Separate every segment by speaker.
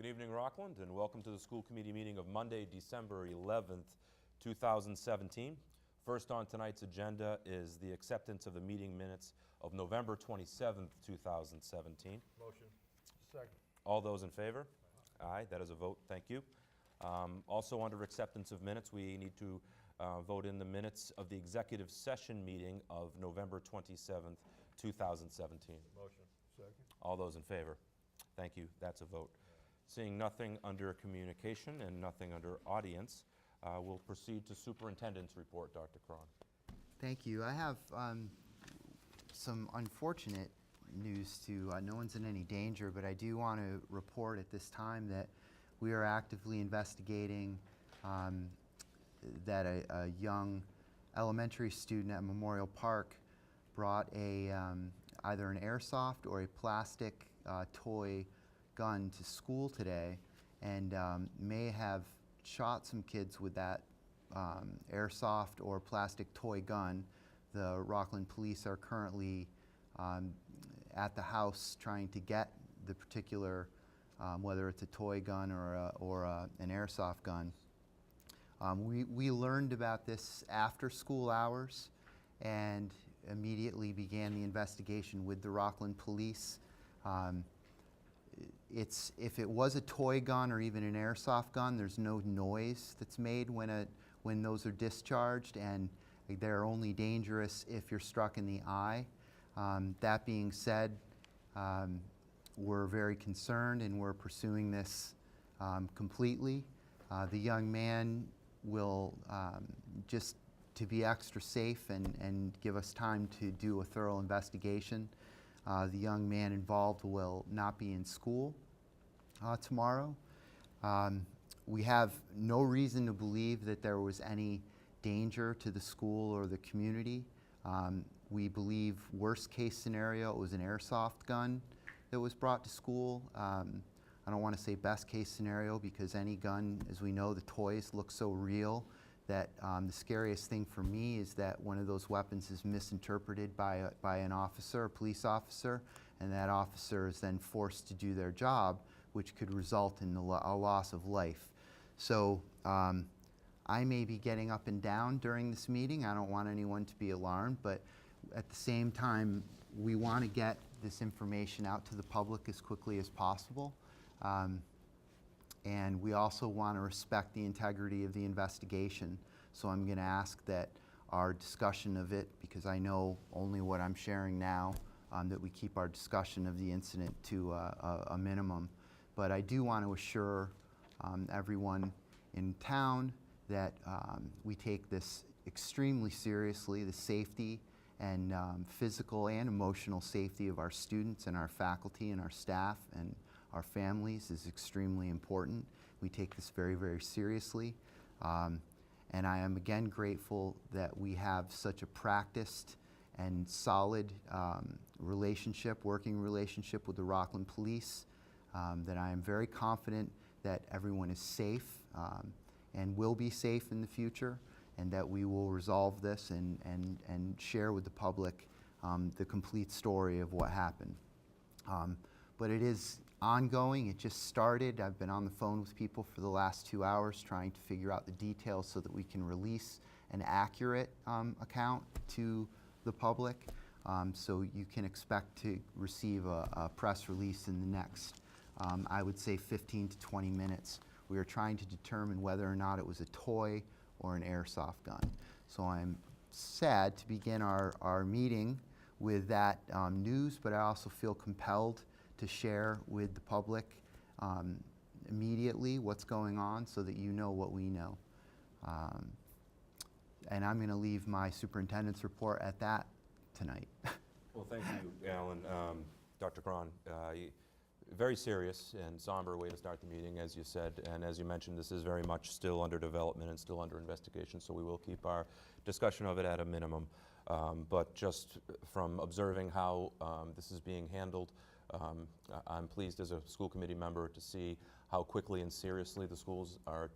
Speaker 1: Good evening, Rockland, and welcome to the school committee meeting of Monday, December 11th, 2017. First on tonight's agenda is the acceptance of the meeting minutes of November 27th, 2017.
Speaker 2: Motion. Second.
Speaker 1: All those in favor? Aye, that is a vote. Thank you. Also under acceptance of minutes, we need to vote in the minutes of the executive session meeting of November 27th, 2017.
Speaker 2: Motion. Second.
Speaker 1: All those in favor? Thank you. That's a vote. Seeing nothing under communication and nothing under audience, we'll proceed to Superintendent's report. Dr. Cron.
Speaker 3: Thank you. I have some unfortunate news to, no one's in any danger, but I do want to report at this time that we are actively investigating that a young elementary student at Memorial Park brought either an airsoft or a plastic toy gun to school today and may have shot some kids with that airsoft or plastic toy gun. The Rockland police are currently at the house trying to get the particular, whether it's a toy gun or an airsoft gun. We learned about this after school hours and immediately began the investigation with the Rockland police. If it was a toy gun or even an airsoft gun, there's no noise that's made when those are discharged, and they're only dangerous if you're struck in the eye. That being said, we're very concerned and we're pursuing this completely. The young man will, just to be extra safe and give us time to do a thorough investigation, the young man involved will not be in school tomorrow. We have no reason to believe that there was any danger to the school or the community. We believe worst case scenario, it was an airsoft gun that was brought to school. I don't want to say best case scenario because any gun, as we know, the toys look so real that the scariest thing for me is that one of those weapons is misinterpreted by an officer, a police officer, and that officer is then forced to do their job, which could result in a loss of life. So I may be getting up and down during this meeting. I don't want anyone to be alarmed, but at the same time, we want to get this information out to the public as quickly as possible. And we also want to respect the integrity of the investigation. So I'm going to ask that our discussion of it, because I know only what I'm sharing now, that we keep our discussion of the incident to a minimum. But I do want to assure everyone in town that we take this extremely seriously. The safety and physical and emotional safety of our students and our faculty and our staff and our families is extremely important. We take this very, very seriously. And I am again grateful that we have such a practiced and solid working relationship with the Rockland police, that I am very confident that everyone is safe and will be safe in the future, and that we will resolve this and share with the public the complete story of what happened. But it is ongoing. It just started. I've been on the phone with people for the last 2 hours trying to figure out the details so that we can release an accurate account to the public. So you can expect to receive a press release in the next, I would say, 15 to 20 minutes. We are trying to determine whether or not it was a toy or an airsoft gun. So I'm sad to begin our meeting with that news, but I also feel compelled to share with the public immediately what's going on so that you know what we know. And I'm going to leave my superintendent's report at that tonight.
Speaker 1: Well, thank you, Alan. Dr. Cron, very serious and somber way to start the meeting, as you said, and as you mentioned, this is very much still under development and still under investigation, so we will keep our discussion of it at a minimum. But just from observing how this is being handled, I'm pleased as a school committee member to see how quickly and seriously the schools are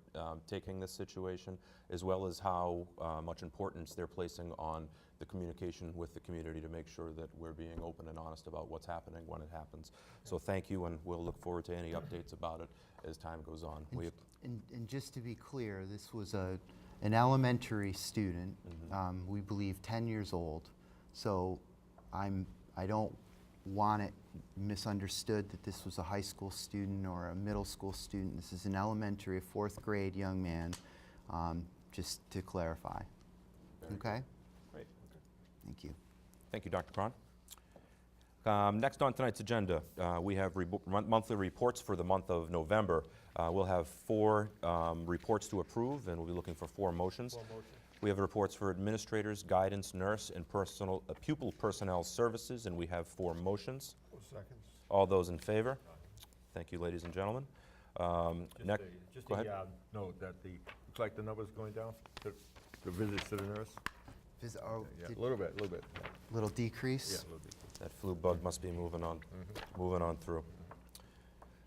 Speaker 1: taking this situation, as well as how much importance they're placing on the communication with the community to make sure that we're being open and honest about what's happening when it happens. So thank you, and we'll look forward to any updates about it as time goes on.
Speaker 3: And just to be clear, this was an elementary student, we believe 10 years old. So I don't want it misunderstood that this was a high school student or a middle school student. This is an elementary, a 4th grade young man, just to clarify. Okay?
Speaker 1: Great.
Speaker 3: Thank you.
Speaker 1: Thank you, Dr. Cron. Next on tonight's agenda, we have monthly reports for the month of November. We'll have 4 reports to approve, and we'll be looking for 4 motions. We have reports for administrators, guidance, nurse, and pupil personnel services, and we have 4 motions.
Speaker 2: Seconds.
Speaker 1: All those in favor? Thank you, ladies and gentlemen.
Speaker 2: Just
Speaker 1: Go ahead.
Speaker 2: note that looks like the number's going down, the visits to the nurse. Yeah, a little bit.
Speaker 3: Little decrease?
Speaker 2: Yeah, a little bit.
Speaker 1: That flu bug must be moving on through.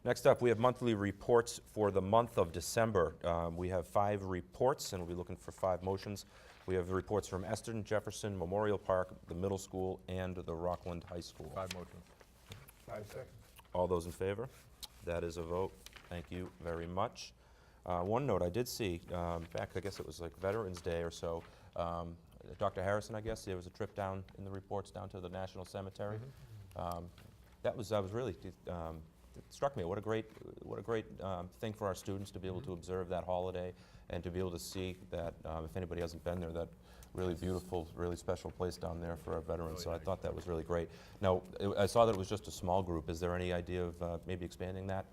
Speaker 1: Next up, we have monthly reports for the month of December. We have 5 reports, and we'll be looking for 5 motions. We have the reports from Eston, Jefferson, Memorial Park, the middle school, and the Rockland High School.
Speaker 2: 5 motions. 5 seconds.
Speaker 1: All those in favor? That is a vote. Thank you very much. One note I did see, back, I guess it was like Veterans Day or so, Dr. Harrison, I guess, there was a trip down in the reports down to the National Cemetery. I was really, it struck me, what a great thing for our students to be able to observe that holiday and to be able to see that, if anybody hasn't been there, that really beautiful, really special place down there for our veterans. So I thought that was really great. Now, I saw that it was just a small group. Is there any idea of maybe expanding that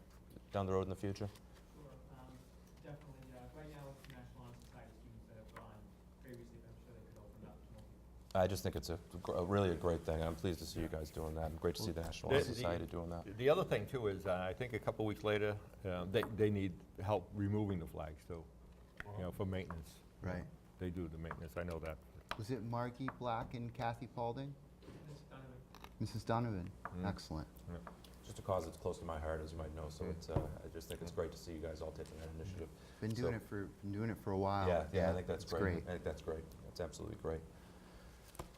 Speaker 1: down the road in the future?
Speaker 4: Sure, definitely. Right now, it's National Honor Society students that have gone previously, but I'm sure they could open up to more people.
Speaker 1: I just think it's really a great thing. I'm pleased to see you guys doing that, and great to see the National Honor Society doing that.
Speaker 2: The other thing too is, I think a couple weeks later, they need help removing the flags too, for maintenance.
Speaker 3: Right.
Speaker 2: They do the maintenance, I know that.
Speaker 3: Was it Margie Black and Kathy Paulding? Mrs. Donovan. Excellent.
Speaker 1: Just a cause that's close to my heart, as you might know, so it's, I just think it's great to see you guys all taking that initiative.
Speaker 3: Been doing it for a while.
Speaker 1: Yeah, I think that's
Speaker 3: It's
Speaker 1: great. I think that's great. That's absolutely great.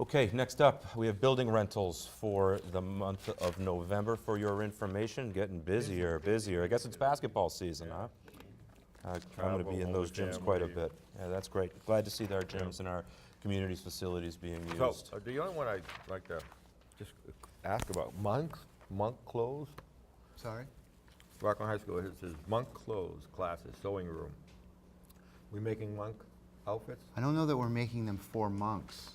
Speaker 1: Okay, next up, we have building rentals for the month of November. For your information, getting busier. I guess it's basketball season, huh? I'm going to be in those gyms quite a bit. Yeah, that's great. Glad to see that our gyms and our community's facilities being used.
Speaker 2: So, the only one I'd like to just ask about, monk clothes?
Speaker 3: Sorry?
Speaker 2: Rockland High School, it says monk clothes classes, sewing room. We making monk outfits?
Speaker 3: I don't know that we're making them for monks.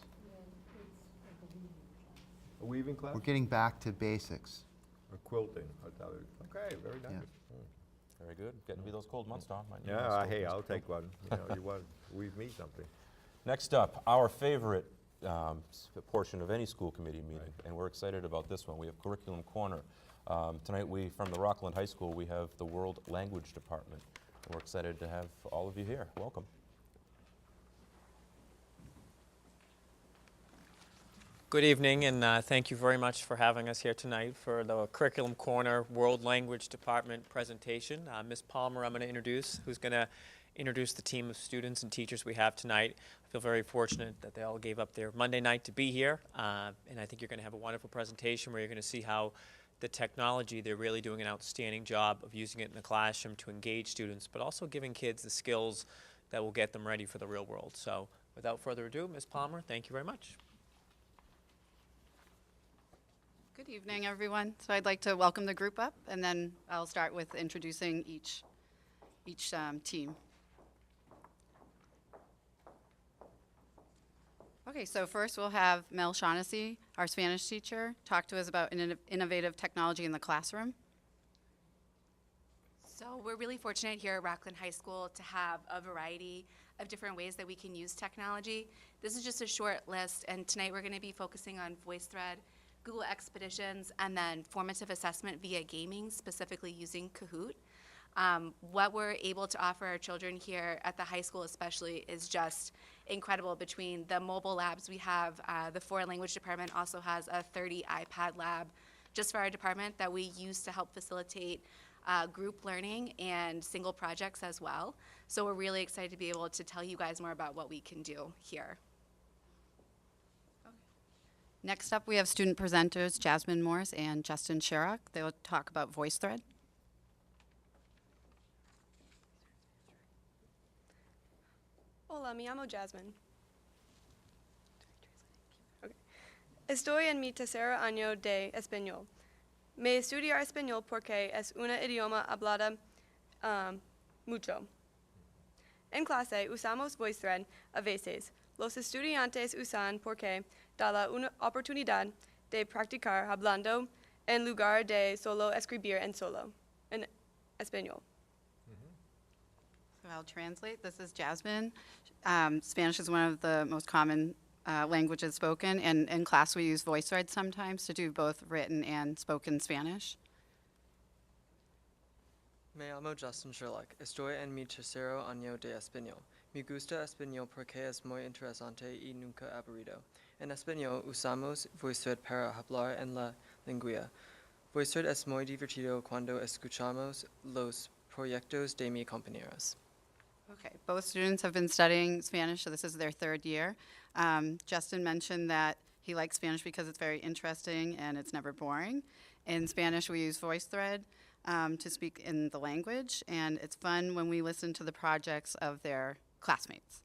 Speaker 2: A weaving class?
Speaker 3: We're getting back to basics.
Speaker 2: Or quilting? Okay, very nice.
Speaker 3: Yeah.
Speaker 1: Very good. Getting to be those cold months, Tom. Might need
Speaker 2: Yeah,
Speaker 1: one.
Speaker 2: hey, I'll take one. You want to weave me something.
Speaker 1: Next up, our favorite portion of any school committee meeting, and we're excited about this one. We have Curriculum Corner. Tonight, from the Rockland High School, we have the World Language Department. And we're excited to have all of you here. Welcome.
Speaker 4: Good evening, and thank you very much for having us here tonight for the Curriculum Corner World Language Department presentation. Ms. Palmer, I'm going to introduce, who's going to introduce the team of students and teachers we have tonight. I feel very fortunate that they all gave up their Monday night to be here, and I think you're going to have a wonderful presentation where you're going to see how the technology, they're really doing an outstanding job of using it in the classroom to engage students, but also giving kids the skills that will get them ready for the real world. So without further ado, Ms. Palmer, thank you very much.
Speaker 5: Good evening, everyone. So I'd like to welcome the group up, and then I'll start with introducing each team. Okay, so first we'll have Mel Shaughnessy, our Spanish teacher, talk to us about innovative technology in the classroom.
Speaker 6: So we're really fortunate here at Rockland High School to have a variety of different ways that we can use technology. This is just a short list, and tonight we're going to be focusing on VoiceThread, Google Expeditions, and then formative assessment via gaming, specifically using Kahoot. What we're able to offer our children here at the high school especially is just incredible. Between the mobile labs we have, the foreign language department also has a 30 iPad lab just for our department that we use to help facilitate group learning and single projects as well. So we're really excited to be able to tell you guys more about what we can do here.
Speaker 5: Next up, we have student presenters Jasmine Morris and Justin Sherrock. They will talk about VoiceThread.
Speaker 7: Hola, me llamo Jasmine. Okay. Estoy en mi tercer año de español. Me estudiar español porque es un idioma hablado mucho. En clase usamos VoiceThread a veces. Los estudiantes usan porque da la una oportunidad de practicar hablando en lugar de solo escribir en español.
Speaker 5: So I'll translate. This is Jasmine. Spanish is one of the most common languages spoken, and in class we use VoiceThread sometimes to do both written and spoken Spanish.
Speaker 8: Me llamo Justin Sherlock. Estoy en mi tercero año de español. Me gusta español porque es muy interesante y nunca aburrido. En español usamos VoiceThread para hablar en la lengua. VoiceThread es muy divertido cuando escuchamos los proyectos de mis compañeros.
Speaker 5: Okay, both students have been studying Spanish, so this is their third year. Justin mentioned that he likes Spanish because it's very interesting and it's never boring. In Spanish, we use VoiceThread to speak in the language, and it's fun when we listen to the projects of their classmates.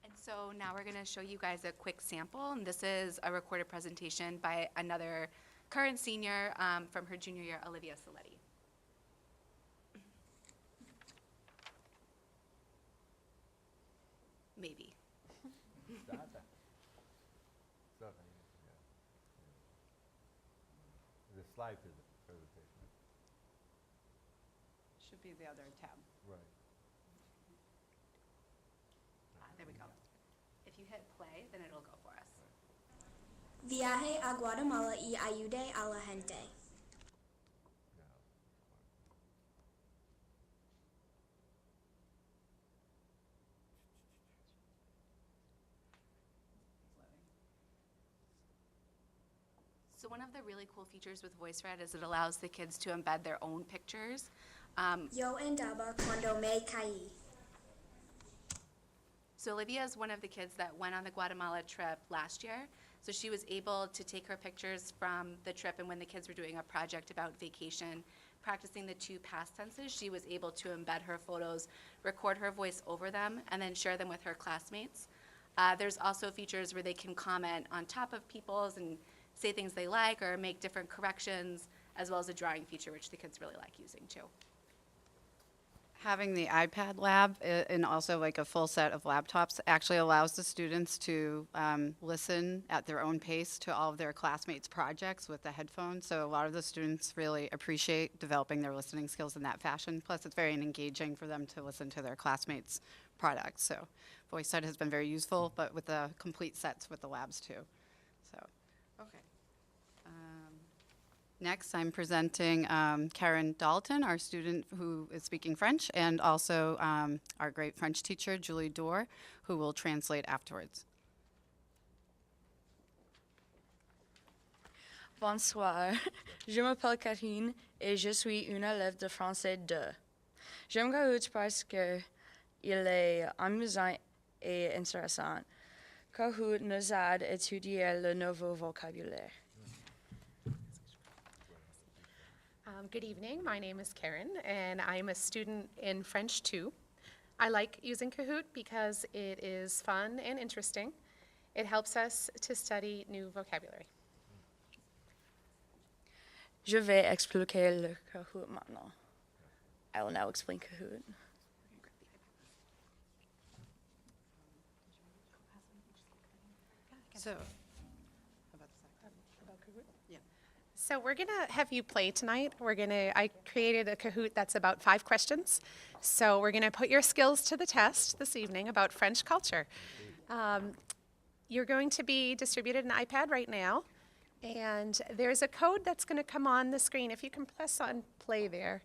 Speaker 6: And so now we're going to show you guys a quick sample, and this is a recorded presentation by another current senior from her junior year, Olivia Saletti. Maybe.
Speaker 2: The slide presentation.
Speaker 5: Should be the other tab.
Speaker 2: Right.
Speaker 6: There we go. If you hit play, then it'll go for us.
Speaker 9: Viaje a Guatemala y ayude a la gente.
Speaker 6: So one of the really cool features with VoiceThread is it allows the kids to embed their own pictures.
Speaker 9: Yo andaba cuando me caí.
Speaker 6: So Olivia is one of the kids that went on the Guatemala trip last year. So she was able to take her pictures from the trip, and when the kids were doing a project about vacation, practicing the two past tenses, she was able to embed her photos, record her voice over them, and then share them with her classmates. There's also features where they can comment on top of people's and say things they like or make different corrections, as well as a drawing feature, which the kids really like using too.
Speaker 5: Having the iPad lab and also like a full set of laptops actually allows the students to listen at their own pace to all of their classmates' projects with the headphones. So a lot of the students really appreciate developing their listening skills in that fashion. Plus, it's very engaging for them to listen to their classmates' products. So VoiceThread has been very useful, but with the complete sets with the labs too. So, okay. Next, I'm presenting Karen Dalton, our student who is speaking French, and also our great French teacher, Julie Dorr, who will translate afterwards.
Speaker 10: Bonsoir, je m'appelle Karine et je suis une élève de français 2. J'aime Kahoot parce qu'il est amusant et intéressant. Kahoot nous aide à étudier le nouveau vocabulaire.
Speaker 11: Good evening, my name is Karen, and I'm a student in French 2. I like using Kahoot because it is fun and interesting. It helps us to study new vocabulary.
Speaker 10: Je vais expliquer le Kahoot maintenant. I will now explain Kahoot.
Speaker 5: So,
Speaker 11: So we're gonna have you play tonight. I created a Kahoot that's about 5 questions. So we're gonna put your skills to the test this evening about French culture. You're going to be distributed an iPad right now. And there's a code that's gonna come on the screen. If you can press on play there.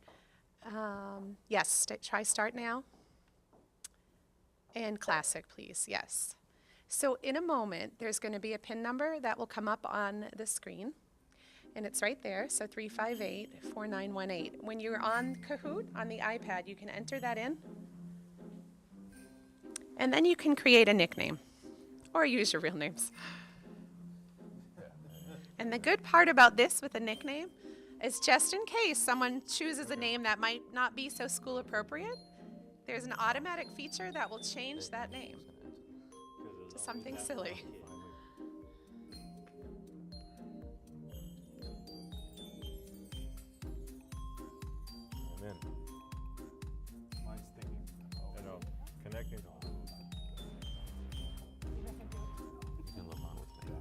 Speaker 11: Yes, try start now. And classic, please, yes. So in a moment, there's gonna be a PIN number that will come up on the screen. And it's right there, so 358-4918. When you're on Kahoot, on the iPad, you can enter that in. And then you can create a nickname, or use your real names. And the good part about this with a nickname, is just in case someone chooses a name that might not be so school appropriate, there's an automatic feature that will change that name to something silly.
Speaker 1: I'm in.
Speaker 2: Mine's thinking. I know, connecting.
Speaker 1: You can live on with me.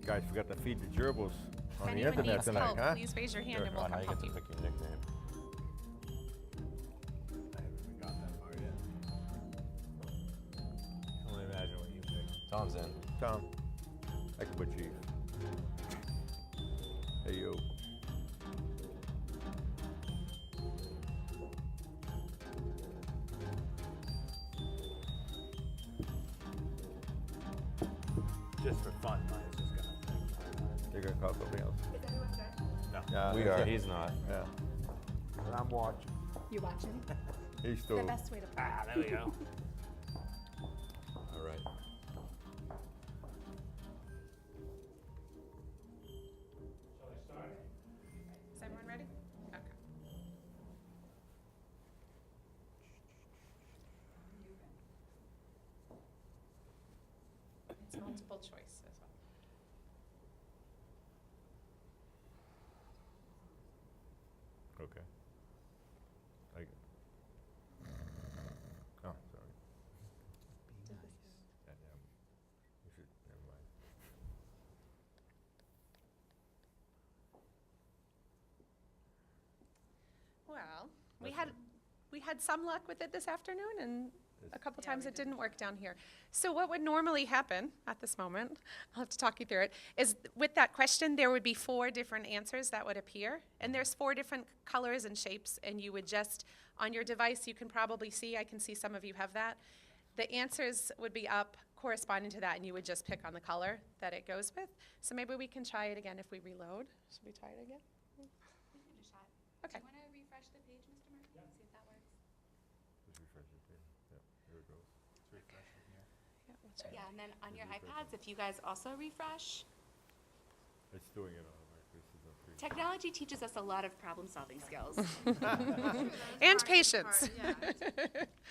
Speaker 2: Guys forgot to feed the gerbils
Speaker 11: If
Speaker 2: on the
Speaker 11: anyone
Speaker 2: internet
Speaker 11: needs
Speaker 2: tonight,
Speaker 11: help,
Speaker 2: huh?
Speaker 11: please raise your hand
Speaker 2: Sure.
Speaker 11: and we'll
Speaker 1: Now
Speaker 11: come
Speaker 1: you
Speaker 11: help
Speaker 1: get
Speaker 11: you.
Speaker 1: to pick your nickname.
Speaker 2: I haven't even got that far yet. I can only imagine what you picked.
Speaker 1: Tom's in.
Speaker 2: Tom, I can put Chief. Hey, you.
Speaker 12: Just for fun, mine's just gonna think.
Speaker 2: You're gonna call something else?
Speaker 12: No.
Speaker 2: Yeah,
Speaker 1: We
Speaker 2: that's
Speaker 1: are,
Speaker 2: it.
Speaker 1: he's not.
Speaker 2: Yeah,
Speaker 12: But I'm watching.
Speaker 11: You watching?
Speaker 2: he's still.
Speaker 11: The best way to play.
Speaker 12: Ah, there we go.
Speaker 1: All right.
Speaker 11: Is everyone ready? Okay. It's multiple choice as well.
Speaker 2: Okay. Oh, sorry. Yeah, you should, never mind.
Speaker 11: Well, we had some luck with it this afternoon, and a couple times it didn't work down here. So what would normally happen at this moment, I'll have to talk you through it, is with that question, there would be 4 different answers that would appear, and there's 4 different colors and shapes, and you would just, on your device, you can probably see, I can see some of you have that. The answers would be up corresponding to that, and you would just pick on the color that it goes with. So maybe we can try it again if we reload. Should we try it again?
Speaker 6: We can do a shot.
Speaker 11: Okay.
Speaker 6: Do you want to refresh the page, Mr. Murphy? See if that works.
Speaker 2: Just refresh it there. Yep, here it goes.
Speaker 11: Yeah, we'll try.
Speaker 6: Yeah, and then on your iPads, if you guys also refresh.
Speaker 2: It's doing it automatically. This is a free.
Speaker 6: Technology teaches us a lot of problem-solving skills.
Speaker 11: And patience.
Speaker 5: Yeah, it's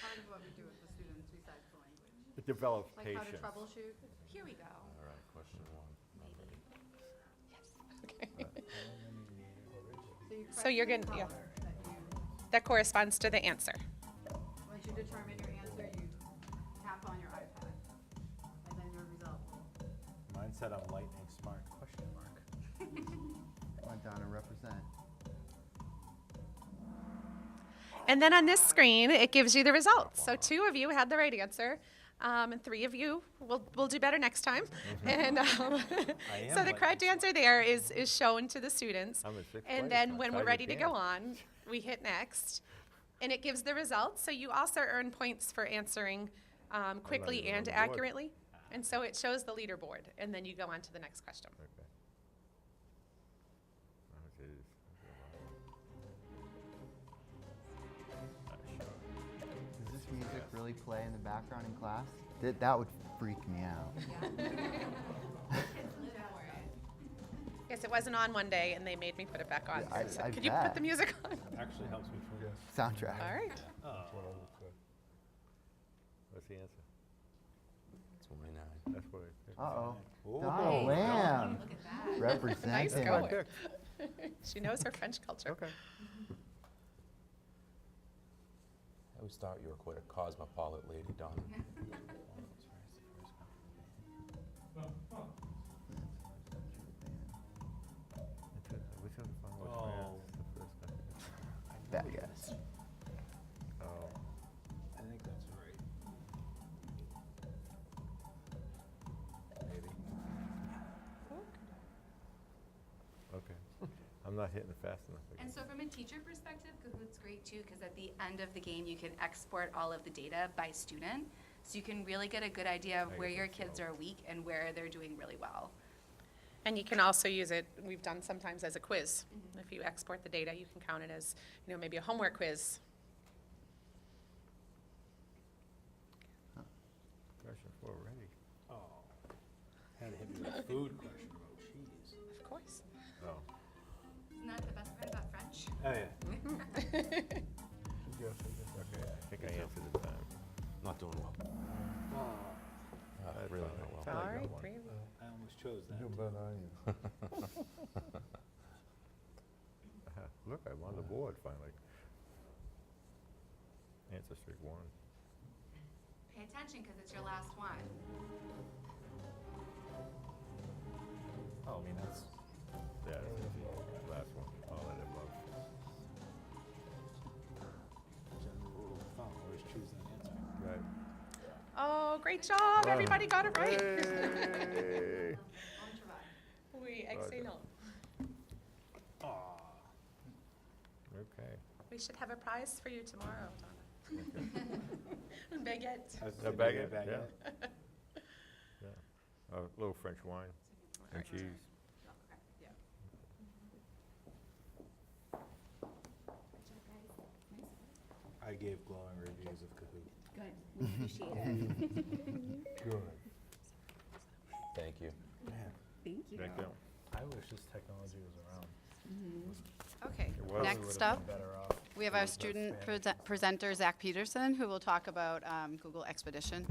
Speaker 5: part of what we do with the students besides the language.
Speaker 2: It develops
Speaker 5: Like how to
Speaker 2: patience.
Speaker 5: troubleshoot.
Speaker 6: Here we go.
Speaker 1: All right, question 1.
Speaker 11: So you're going to, yeah. That corresponds to the answer.
Speaker 5: Once you determine your answer, you tap on your iPad, and then your result will.
Speaker 12: Mine said I'm lightning smart, question mark.
Speaker 3: Come on, Donna, represent.
Speaker 11: And then on this screen, it gives you the results. So 2 of you had the right answer, and 3 of you will do better next time. And so the correct answer there is shown to the students.
Speaker 2: I'm in 6th place.
Speaker 11: And then
Speaker 2: I'm
Speaker 11: when we're
Speaker 2: tied
Speaker 11: ready
Speaker 2: with
Speaker 11: to go
Speaker 2: Dan.
Speaker 11: on, we hit next, and it gives the results. So you also earn points for answering quickly
Speaker 2: even on
Speaker 11: and
Speaker 2: the board.
Speaker 11: accurately. And so it shows the leaderboard, and then you go on to the next question.
Speaker 2: Okay. Oh, geez.
Speaker 3: Does this music really play in the background in class? That would freak me out.
Speaker 11: Yes, it wasn't on one day, and they made me put it back on.
Speaker 3: Yeah,
Speaker 11: So
Speaker 3: I
Speaker 11: could you put
Speaker 3: bet.
Speaker 11: the music on?
Speaker 12: Actually helps me through this.
Speaker 3: Soundtrack.
Speaker 11: All right.
Speaker 2: What's the answer?
Speaker 1: 29.
Speaker 2: That's what I picked.
Speaker 3: Uh-oh.
Speaker 2: Oh.
Speaker 3: Donna Lamb.
Speaker 6: Look at that.
Speaker 3: Representing.
Speaker 11: Nice
Speaker 2: That's
Speaker 11: going.
Speaker 2: what I picked.
Speaker 11: She knows her French culture.
Speaker 2: Okay.
Speaker 1: I always thought you were quite a cosmopolitan lady, Donna.
Speaker 2: Which one was
Speaker 12: Oh.
Speaker 2: the first one?
Speaker 3: Bad guess.
Speaker 2: Oh.
Speaker 12: I think that's right.
Speaker 2: Maybe. Okay. I'm not hitting it fast enough. I
Speaker 6: And
Speaker 2: guess.
Speaker 6: so from a teacher perspective, Kahoot's great too, because at the end of the game, you can export all of the data by student. So you can really get a good idea of
Speaker 2: I
Speaker 6: where
Speaker 2: guess
Speaker 6: your
Speaker 2: that's
Speaker 6: kids
Speaker 2: so.
Speaker 6: are weak and where they're doing really well.
Speaker 11: And you can also use it, we've done sometimes as a quiz. If you export the data, you can count it as, maybe a homework quiz.
Speaker 12: Food question about cheese.
Speaker 11: Of course.
Speaker 2: Oh.
Speaker 6: Isn't that the best part about French?
Speaker 12: Oh, yeah.
Speaker 2: Okay, I think I answered the time.
Speaker 1: Not doing well.
Speaker 2: That's
Speaker 1: really
Speaker 2: all
Speaker 1: not well.
Speaker 2: Probably
Speaker 11: All
Speaker 2: got
Speaker 11: right,
Speaker 2: one.
Speaker 11: Brandon.
Speaker 12: I almost chose that.
Speaker 2: Look, I'm on the board finally. Answer streak 1.
Speaker 6: Pay attention, because it's your last one.
Speaker 12: Oh, I mean, that's.
Speaker 2: Yeah, that's the last one. All that above.
Speaker 12: General rule of thumb, always choose that answer.
Speaker 2: Right.
Speaker 11: Oh, great job. Everybody got it right.
Speaker 2: Hey.
Speaker 11: Oui, excellent.
Speaker 12: Aw.
Speaker 2: Okay.
Speaker 11: We should have a prize for you tomorrow, Donna. Une baguette.
Speaker 12: I was
Speaker 2: A
Speaker 12: thinking
Speaker 2: baguette,
Speaker 12: baguette.
Speaker 2: Yeah. A little French wine and cheese.
Speaker 12: I gave glowing reviews of Kahoot.
Speaker 9: Good. We appreciate it.
Speaker 2: Good.
Speaker 1: Thank you.
Speaker 12: Man,
Speaker 9: Thank you.
Speaker 2: Thank you.
Speaker 12: I wish this technology was around.
Speaker 5: Okay,
Speaker 2: It was.
Speaker 5: next up,
Speaker 12: Better off.
Speaker 5: we have our student presenter, Zach Peterson, who will talk about Google Expedition.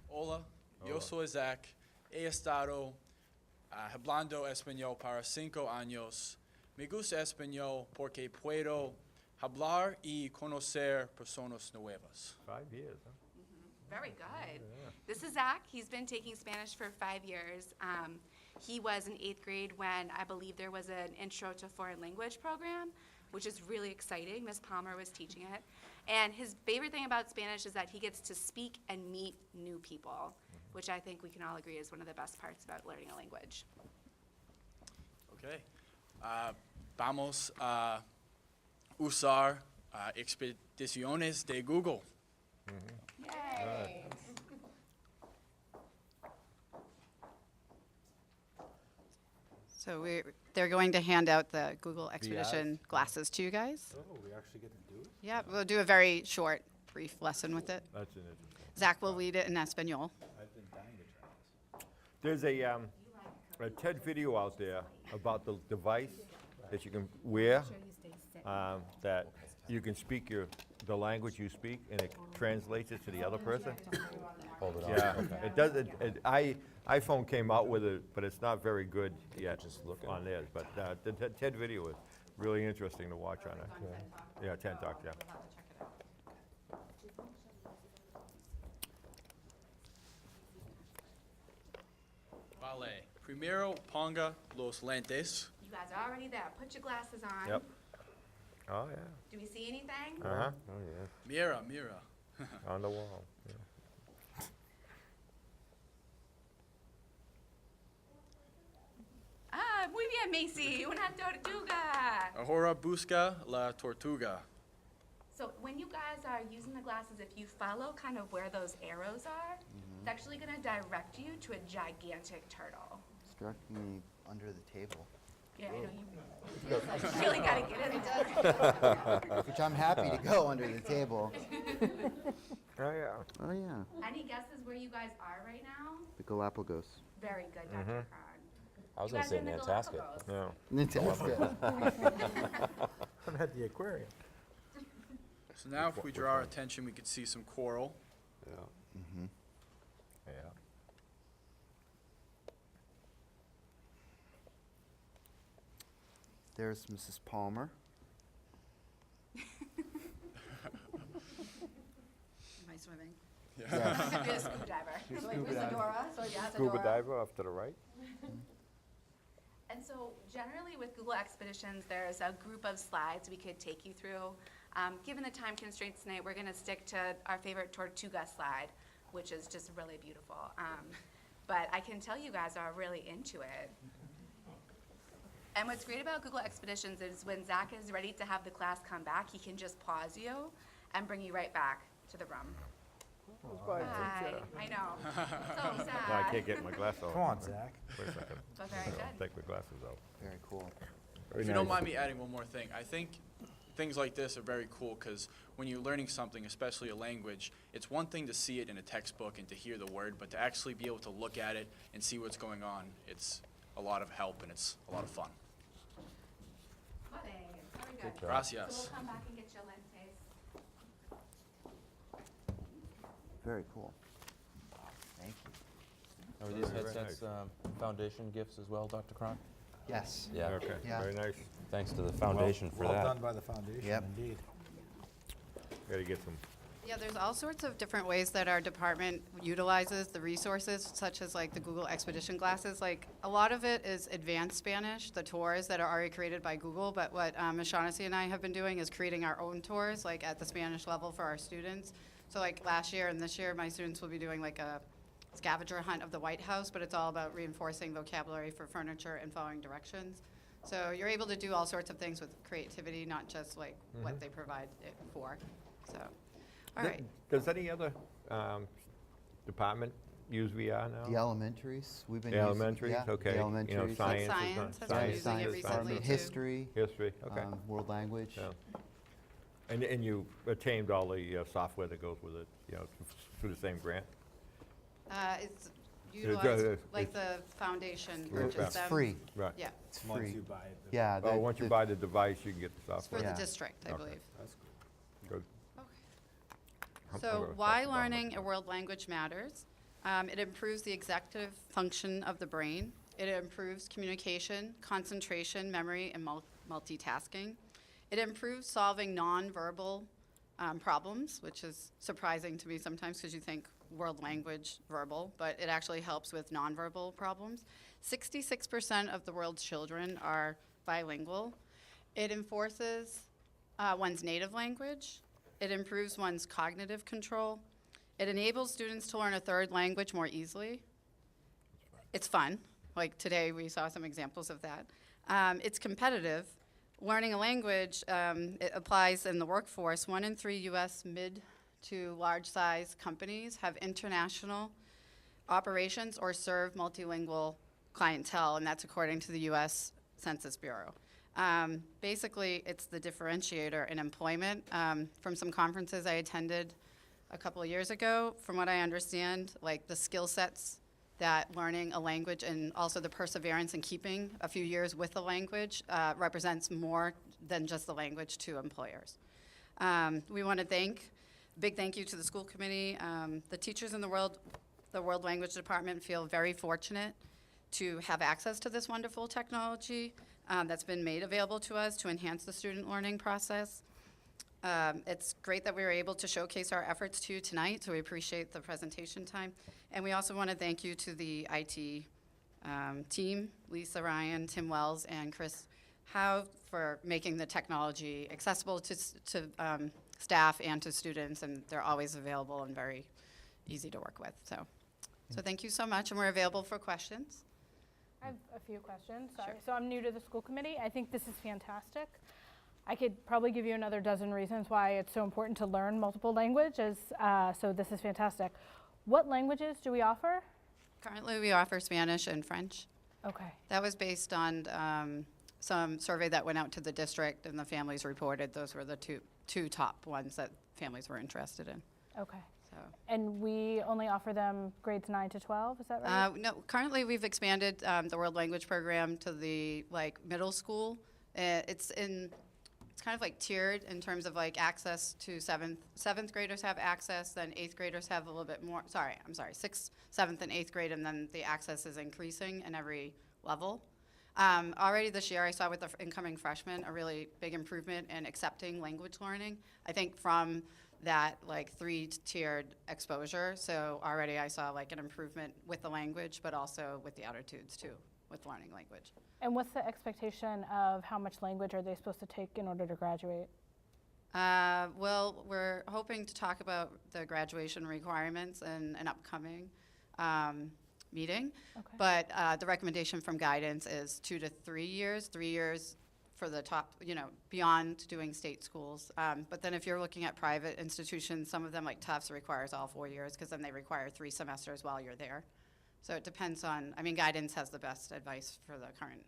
Speaker 13: Hola, yo soy Zach. He estado hablando español para 5 años. Me gusta español porque puedo hablar y conocer personas nuevas.
Speaker 2: 5 years, huh?
Speaker 6: Very good. This is Zach. He's been taking Spanish for 5 years. He was in 8th grade when I believe there was an Intro to Foreign Language program, which is really exciting. Miss Palmer was teaching it. And his favorite thing about Spanish is that he gets to speak and meet new people, which I think we can all agree is one of the best parts about learning a language.
Speaker 13: Okay. Vamos a usar expediciones de Google.
Speaker 6: Yay!
Speaker 5: So they're going to hand out the Google Expedition glasses to you guys.
Speaker 12: Oh, we actually get to do it?
Speaker 5: Yeah, we'll do a very short, brief lesson with it.
Speaker 2: That's an interesting.
Speaker 5: Zach will read it in Espanol.
Speaker 12: I've been dying to try this.
Speaker 2: There's a TED video out there about the device that you can wear, that you can speak the language you speak, and it translates it to the other person.
Speaker 1: Hold it up.
Speaker 2: Yeah,
Speaker 1: Okay.
Speaker 2: it does. iPhone came out with it, but it's not very good yet
Speaker 1: just look at
Speaker 2: on theirs. But the TED video is really interesting to watch on it. Yeah, TED Talk, yeah.
Speaker 13: Vale. Primero ponga los lentes.
Speaker 6: You guys are already there. Put your glasses on.
Speaker 2: Yep. Oh, yeah.
Speaker 6: Do we see anything?
Speaker 2: Uh-huh.
Speaker 1: Oh, yeah.
Speaker 13: Mira, mira.
Speaker 2: On the wall. Yeah.
Speaker 6: Ah, muy bien, Macy. Una tortuga.
Speaker 13: Ahora busca la tortuga.
Speaker 6: So when you guys are using the glasses, if you follow kind of where those arrows are, it's actually going to direct you to a gigantic turtle.
Speaker 3: Struck me under the table,
Speaker 6: Yeah, I know you really got to get in there.
Speaker 3: which I'm happy to go under the table.
Speaker 2: Oh, yeah.
Speaker 3: Oh, yeah.
Speaker 6: Any guesses where you guys are right now?
Speaker 3: The Galapagos.
Speaker 6: Very good, Dr. Kron.
Speaker 1: I was
Speaker 6: You
Speaker 1: going
Speaker 6: guys
Speaker 1: to say
Speaker 6: are in the
Speaker 1: Nantasket.
Speaker 6: Galapagos.
Speaker 2: Yeah.
Speaker 12: I'm at the aquarium.
Speaker 13: So now if we draw our attention, we could see some coral.
Speaker 1: Yeah.
Speaker 3: Mm-hmm.
Speaker 2: Yeah.
Speaker 3: There's Mrs. Palmer.
Speaker 5: Am I swimming?
Speaker 3: Yes.
Speaker 6: You're a scuba diver. So wait, where's
Speaker 3: diver.
Speaker 6: Adora? So yeah,
Speaker 2: Scuba
Speaker 6: Adora.
Speaker 2: diver off to the right.
Speaker 6: And so generally with Google Expeditions, there's a group of slides we could take you through. Given the time constraints tonight, we're going to stick to our favorite Tortuga slide, which is just really beautiful. But I can tell you guys are really into it. And what's great about Google Expeditions is when Zach is ready to have the class come back, he can just pause you and bring you right back to the room. Hi, I know. So sad.
Speaker 2: No, I can't get my glass off.
Speaker 12: Come on, Zach.
Speaker 2: Wait a second.
Speaker 6: But very good.
Speaker 2: Take my glasses out.
Speaker 3: Very cool.
Speaker 2: Very
Speaker 13: If you don't
Speaker 2: nice.
Speaker 13: mind me adding one more thing, I think things like this are very cool because when you're learning something, especially a language, it's one thing to see it in a textbook and to hear the word, but to actually be able to look at it and see what's going on, it's a lot of help and it's a lot of fun.
Speaker 6: Very good.
Speaker 13: Gracias.
Speaker 6: So we'll come back and get your lentes.
Speaker 3: Very cool. Thank you.
Speaker 1: Are these
Speaker 2: Very
Speaker 1: headsets foundation gifts as well, Dr. Cron?
Speaker 3: Yes.
Speaker 1: Yeah.
Speaker 2: Okay,
Speaker 3: Yeah.
Speaker 2: very nice.
Speaker 1: Thanks to the foundation for
Speaker 12: Well
Speaker 1: that.
Speaker 12: done by the foundation,
Speaker 3: Yep.
Speaker 12: indeed.
Speaker 2: Gotta get some.
Speaker 5: Yeah, there's all sorts of different ways that our department utilizes the resources, such as like the Google Expedition glasses. Like, a lot of it is advanced Spanish, the tours that are already created by Google, but what Ms. Shaughnessy and I have been doing is creating our own tours, like at the Spanish level for our students. So like last year and this year, my students will be doing like a scavenger hunt of the White House, but it's all about reinforcing vocabulary for furniture and following directions. So you're able to do all sorts of things with creativity, not just like what they provide it for, so. All right.
Speaker 2: Does any other department use VR now?
Speaker 3: The elementaries, we've been
Speaker 2: The
Speaker 3: using.
Speaker 2: elementaries,
Speaker 3: yeah,
Speaker 2: okay.
Speaker 3: The
Speaker 2: You know,
Speaker 3: elementaries.
Speaker 2: science is
Speaker 5: Science
Speaker 2: not-
Speaker 5: has been
Speaker 2: science,
Speaker 5: using it
Speaker 2: science,
Speaker 5: recently,
Speaker 2: science.
Speaker 5: too.
Speaker 2: History, okay.
Speaker 3: World language.
Speaker 2: Yeah. And you attained all the software that goes with it, you know, through the same grant?
Speaker 5: It's utilized,
Speaker 2: it's-
Speaker 5: like the foundation
Speaker 2: Free.
Speaker 5: purchased
Speaker 3: It's
Speaker 5: them.
Speaker 3: free.
Speaker 2: Right.
Speaker 5: Yeah,
Speaker 3: It's
Speaker 12: Once
Speaker 3: free.
Speaker 12: you buy it.
Speaker 3: Yeah.
Speaker 2: Oh, once you buy the device, you can get the
Speaker 5: it's for
Speaker 2: software?
Speaker 5: the
Speaker 3: Yeah.
Speaker 5: district, I
Speaker 2: Okay.
Speaker 5: believe.
Speaker 12: That's good.
Speaker 2: Good. I'm
Speaker 5: So
Speaker 2: gonna
Speaker 5: why
Speaker 2: talk about
Speaker 5: learning
Speaker 2: it.
Speaker 5: a world language matters. It improves the executive function of the brain. It improves communication, concentration, memory, and multitasking. It improves solving nonverbal problems, which is surprising to me sometimes because you think world language verbal, but it actually helps with nonverbal problems. 66% of the world's children are bilingual. It enforces one's native language. It improves one's cognitive control. It enables students to learn a third language more easily. It's fun. Like today, we saw some examples of that. It's competitive. Learning a language, it applies in the workforce. 1 in 3 U.S. mid to large size companies have international operations or serve multilingual clientele, and that's according to the U.S. Census Bureau. Basically, it's the differentiator in employment. From some conferences I attended a couple of years ago, from what I understand, like the skill sets that learning a language and also the perseverance in keeping a few years with the language represents more than just the language to employers. We want to big thank you to the school committee. The teachers in the World Language Department feel very fortunate to have access to this wonderful technology that's been made available to us to enhance the student learning process. It's great that we were able to showcase our efforts to you tonight, so we appreciate the presentation time. And we also want to thank you to the IT team, Lisa Ryan, Tim Wells, and Chris Howe, for making the technology accessible to staff and to students, and they're always available and very easy to work with. So thank you so much, and we're available for questions.
Speaker 14: I have a few questions. Sorry.
Speaker 5: Sure.
Speaker 14: So I'm new to the school committee. I think this is fantastic. I could probably give you another dozen reasons why it's so important to learn multiple languages, so this is fantastic. What languages do we offer?
Speaker 5: Currently, we offer Spanish and French.
Speaker 14: Okay.
Speaker 5: That was based on some survey that went out to the district, and the families reported those were the two top ones that families were interested in.
Speaker 14: Okay.
Speaker 5: So.
Speaker 14: And we only offer them grades 9 to 12, is that right?
Speaker 5: No, currently we've expanded the World Language Program to the middle school. It's kind of like tiered in terms of like access to seventh graders have access, then 8th graders have a little bit more. I'm sorry, 6th, 7th, and 8th grade, and then the access is increasing in every level. Already this year, I saw with the incoming freshmen a really big improvement in accepting language learning. I think from that 3-tiered exposure. So already I saw an improvement with the language, but also with the attitudes too, with learning language.
Speaker 14: And what's the expectation of how much language are they supposed to take in order to graduate?
Speaker 5: Well, we're hoping to talk about the graduation requirements in an upcoming meeting.
Speaker 14: Okay.
Speaker 5: But the recommendation from guidance is 2 to 3 years, 3 years for the top, beyond doing state schools. But then if you're looking at private institutions, some of them like Tufts requires all 4 years because then they require 3 semesters while you're there. So it depends on, guidance has the best advice for the current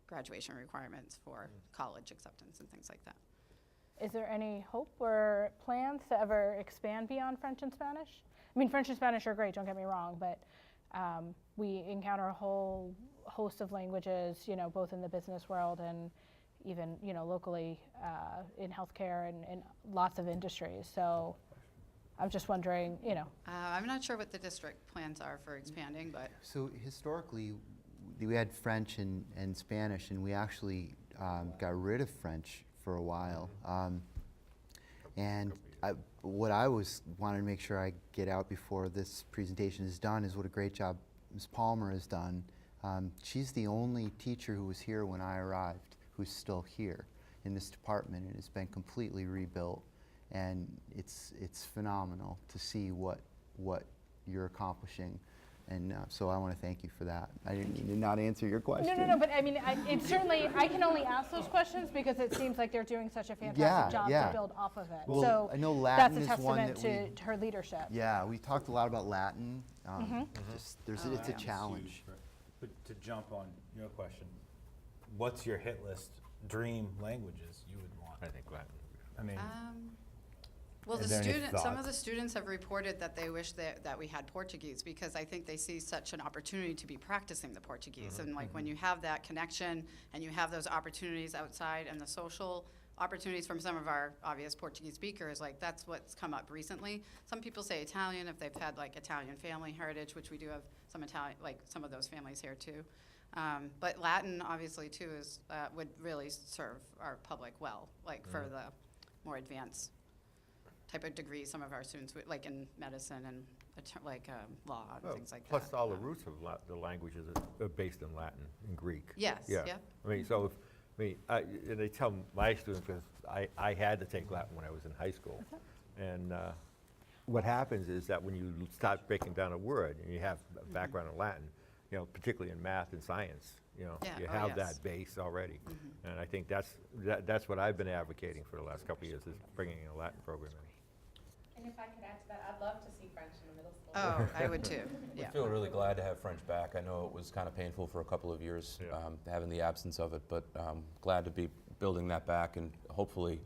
Speaker 5: graduation requirements for college acceptance and things like that.
Speaker 14: is there any hope or plans to ever expand beyond French and Spanish? I mean, French and Spanish are great, don't get me wrong, but we encounter a whole host of languages, you know, both in the business world and even, you know, locally in healthcare and lots of industries. So I'm just wondering, you know.
Speaker 5: I'm not sure what the district plans are for expanding, but.
Speaker 3: So historically, we had French and Spanish, and we actually got rid of French for a while. And what I wanted to make sure I get out before this presentation is done is what a great job Ms. Palmer has done. She's the only teacher who was here when I arrived who's still here in this department, and it's been completely rebuilt. And it's phenomenal to see what you're accomplishing. And so I want to thank you for that. I didn't mean to not answer your question.
Speaker 14: No, but I mean, it's certainly, I can only ask those questions because it seems like they're doing such a fantastic job to build off of it.
Speaker 3: Well,
Speaker 14: so
Speaker 3: I know Latin
Speaker 14: that's a
Speaker 3: is one
Speaker 14: testament
Speaker 3: that
Speaker 14: to her leadership.
Speaker 3: Yeah, we talked a lot about Latin. It's a challenge.
Speaker 12: But to jump on your question, what's your hit list dream languages you would want?
Speaker 2: I think Latin.
Speaker 12: I mean,
Speaker 5: Well,
Speaker 12: Is there any
Speaker 5: some of
Speaker 12: thoughts?
Speaker 5: the students have reported that they wish that we had Portuguese because I think they see such an opportunity to be practicing the Portuguese. And like when you have that connection and you have those opportunities outside and the social opportunities from some of our obvious Portuguese speakers, like that's what's come up recently. Some people say Italian if they've had like Italian family heritage, which we do have some Italian, like some of those families here too. But Latin obviously too would really serve our public well, like for the more advanced type of degrees some of our students would, like in medicine and law and things like
Speaker 2: Plus
Speaker 5: that.
Speaker 2: all the roots of the languages are based in Latin and Greek.
Speaker 5: Yes,
Speaker 2: Yeah.
Speaker 5: yeah.
Speaker 2: I mean, so and they tell my students, because I had to take Latin when I was in high school. And what happens is that when you start breaking down a word and you have a background in Latin, you know, particularly in math and science, you know, you have that base already. And I think that's what I've been advocating for the last couple of years, is bringing a Latin program in.
Speaker 15: And if I could add to that, I'd love to see French in the middle school.
Speaker 5: Oh, I would too,
Speaker 1: We
Speaker 5: yeah.
Speaker 1: feel really glad to have French back. I know it was kind of painful for a couple of years having the absence of it, but glad to be building that back, and hopefully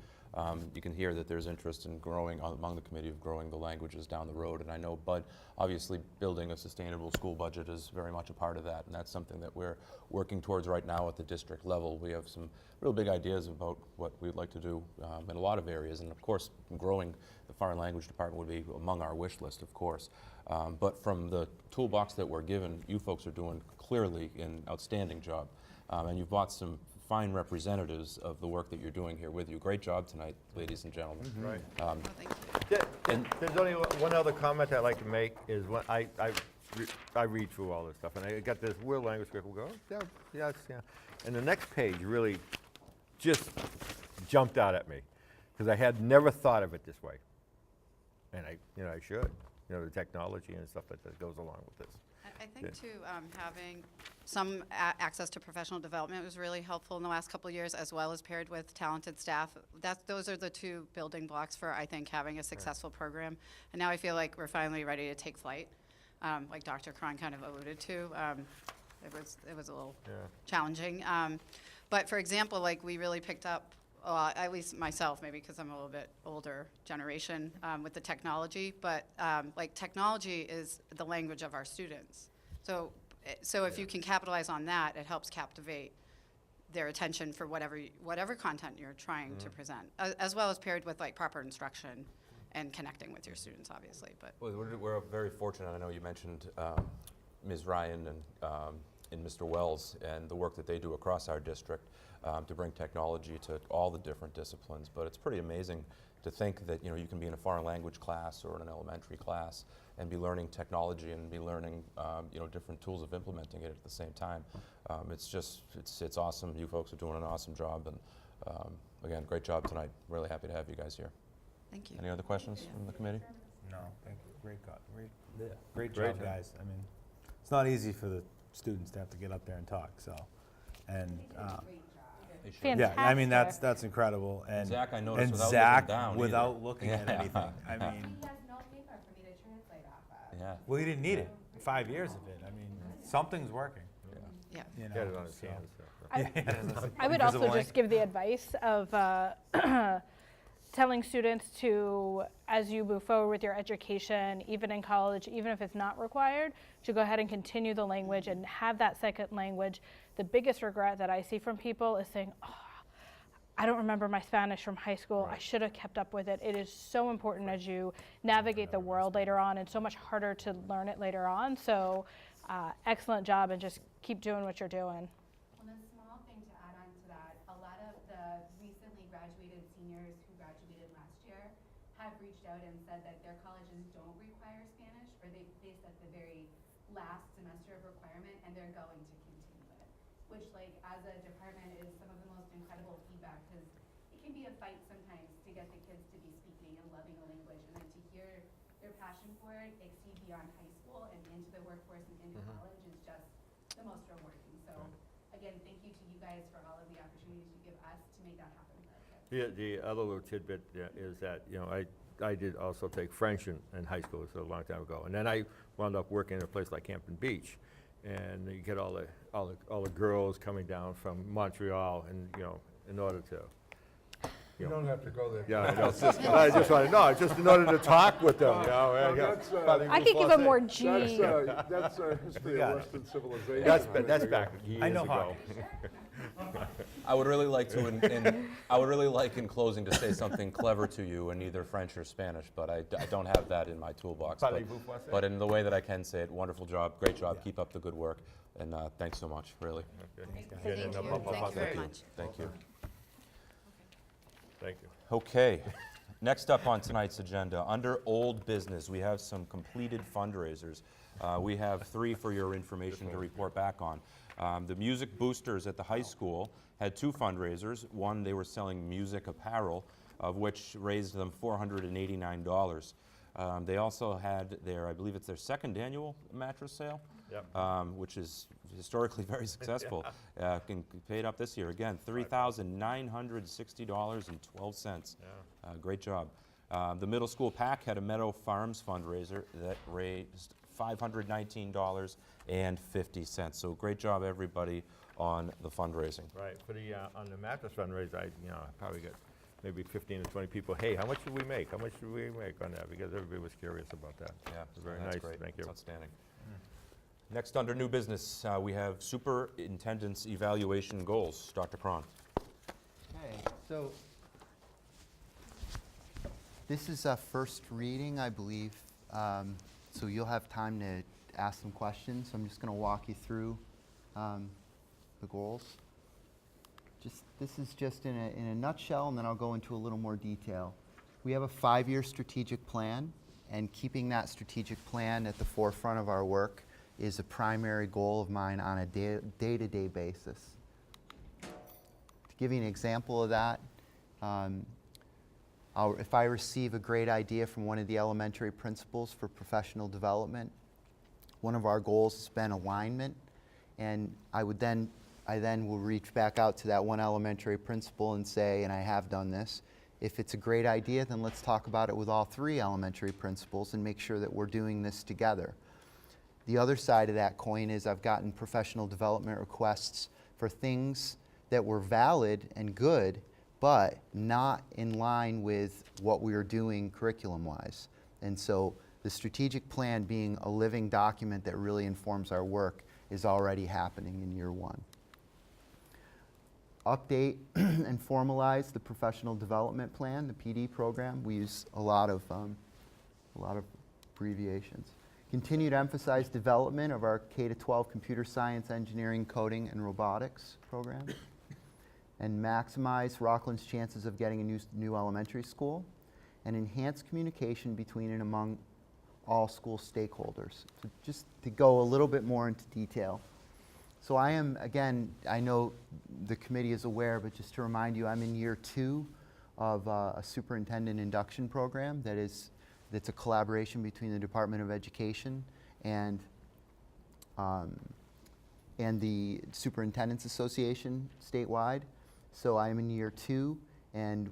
Speaker 1: you can hear that there's interest in growing among the committee of growing the languages down the road. And I know Bud, obviously building a sustainable school budget is very much a part of that, and that's something that we're working towards right now at the district level. We have some real big ideas about what we'd like to do in a lot of areas, and of course growing the foreign language department would be among our wish list, of course. But from the toolbox that we're given, you folks are doing clearly an outstanding job, and you've brought some fine representatives of the work that you're doing here with you. Great job tonight, ladies and gentlemen.
Speaker 2: Right.
Speaker 5: Thank you.
Speaker 2: There's only one other comment I'd like to make is when I read through all this stuff, and I got this world language curriculum, go, yeah. And the next page really just jumped out at me, because I had never thought of it this way. And I should, the technology and stuff that goes along with this.
Speaker 5: I think too, having some access to professional development was really helpful in the last couple of years, as well as paired with talented staff. Those are the two building blocks for, I think, having a successful program. And now I feel like we're finally ready to take flight, like Dr. Cron kind of alluded to. It was a little challenging. But for example, like we really picked up, at least myself, maybe because I'm a little bit older generation with the technology, but like technology is the language of our students. So if you can capitalize on that, it helps captivate their attention for whatever content you're trying to present, as well as paired with like proper instruction and connecting with your students, obviously. But
Speaker 1: Well, we're very fortunate. I know you mentioned Ms. Ryan and Mr. Wells and the work that they do across our district to bring technology to all the different disciplines. But it's pretty amazing to think that you can be in a foreign language class or in an elementary class and be learning technology and be learning different tools of implementing it at the same time. It's awesome. You folks are doing an awesome job, and again, great job tonight. Really happy to have you guys here.
Speaker 5: thank you.
Speaker 1: Any other questions from the committee?
Speaker 12: no, thank you. Great job, guys. I mean, it's not easy for the students to have to get up there and talk. So, and yeah, I mean that's incredible. And
Speaker 1: Zach, I noticed,
Speaker 12: and
Speaker 1: without
Speaker 12: Zach
Speaker 1: looking down
Speaker 12: without
Speaker 1: either.
Speaker 12: looking at anything. I mean,
Speaker 15: He has no paper for me to translate off of.
Speaker 1: Yeah.
Speaker 12: well, he didn't need it. 5 years of it. I mean, something's working.
Speaker 5: Yeah.
Speaker 12: You know,
Speaker 2: Get it on his
Speaker 12: so-
Speaker 2: hands.
Speaker 14: I would also
Speaker 12: Invisible
Speaker 14: just give the advice of telling students to, as you move forward with your education, even in college, even if it's not required, to go ahead and continue the language and have that second language. The biggest regret that I see from people is saying, oh, I don't remember my Spanish from high school. I should have kept up with it. It is so important as you navigate the world later on, and so much harder to learn it later on. So excellent job, and just keep doing what you're doing.
Speaker 6: Well, a small thing to add on to that, a lot of the recently graduated seniors who graduated last year have reached out and said that their colleges don't require Spanish, or they placed at the very last semester of requirement, and they're going to continue it, which, like, as a department is some of the most incredible feedback, because it can be a fight sometimes to get the kids to be speaking and loving a language, and then to hear their passion for it exceed beyond high school and into the workforce and into college is just the most rewarding. So again, thank you to you guys for all of the opportunities you give us to make that happen for our kids.
Speaker 2: The other little tidbit is that, you know, I did also take French in high school, so a long time ago. And then I wound up working in a place like Hampton Beach. And you get all the girls coming down from Montreal, and, you know, in order to,
Speaker 16: You don't have to go there.
Speaker 2: yeah, I know. I just want to know, just in order to talk with them, you know.
Speaker 16: that's,
Speaker 14: I could give it more G.
Speaker 16: That's history of Western civilization.
Speaker 2: That's back years
Speaker 12: I know
Speaker 2: ago.
Speaker 1: I would really like to, I would really like in closing to say something clever to you in either French or Spanish, but I don't have that in my toolbox. But in the way that I can say it, wonderful job, great job, keep up the good work, and thanks so much, really.
Speaker 5: Thank you. Thank you very much.
Speaker 1: Thank you.
Speaker 2: Thank you.
Speaker 1: Okay, next up on tonight's agenda, under old business, we have some completed fundraisers. We have 3 for your information to report back on. The music boosters at the high school had 2 fundraisers. One, they were selling music apparel, of which raised them $489. They also had their, I believe it's their 2nd annual mattress sale, which is historically very successful. Paid up this year, again, $3,960.12. Great job. The middle school PAC had a Meadow Farms fundraiser that raised $519.50. So great job, everybody, on the fundraising.
Speaker 2: Right, for the, on the mattress fundraiser, I probably got maybe 15 to 20 people, hey, how much did we make? How much did we make on that? Because everybody was curious about that.
Speaker 1: Yeah,
Speaker 2: Very
Speaker 1: that's
Speaker 2: nice,
Speaker 1: great.
Speaker 2: thank you.
Speaker 1: That's outstanding. Next, under new business, we have superintendent's evaluation goals. Dr. Cron.
Speaker 3: Okay, so this is a first reading, I believe, so you'll have time to ask some questions. So I'm just going to walk you through the goals. This is just in a nutshell, and then I'll go into a little more detail. We have a 5-year strategic plan, and keeping that strategic plan at the forefront of our work is a primary goal of mine on a day-to-day basis. To give you an example of that, if I receive a great idea from one of the elementary principals for professional development, one of our goals has been alignment, and I then will reach back out to that one elementary principal and say, and I have done this, if it's a great idea, then let's talk about it with all 3 elementary principals and make sure that we're doing this together. The other side of that coin is I've gotten professional development requests for things that were valid and good, but not in line with what we were doing curriculum-wise. And so the strategic plan, being a living document that really informs our work, is already happening in year 1. Update and formalize the professional development plan, the PD program. We use a lot of abbreviations. Continue to emphasize development of our K-12 computer science, engineering, coding, and robotics program. And maximize Rockland's chances of getting a new elementary school. And enhance communication between and among all school stakeholders. So just to go a little bit more into detail. So I am, again, I know the committee is aware, but just to remind you, I'm in year 2 of a superintendent induction program that's a collaboration between the Department of Education and the Superintendents Association statewide. So I'm in year 2, and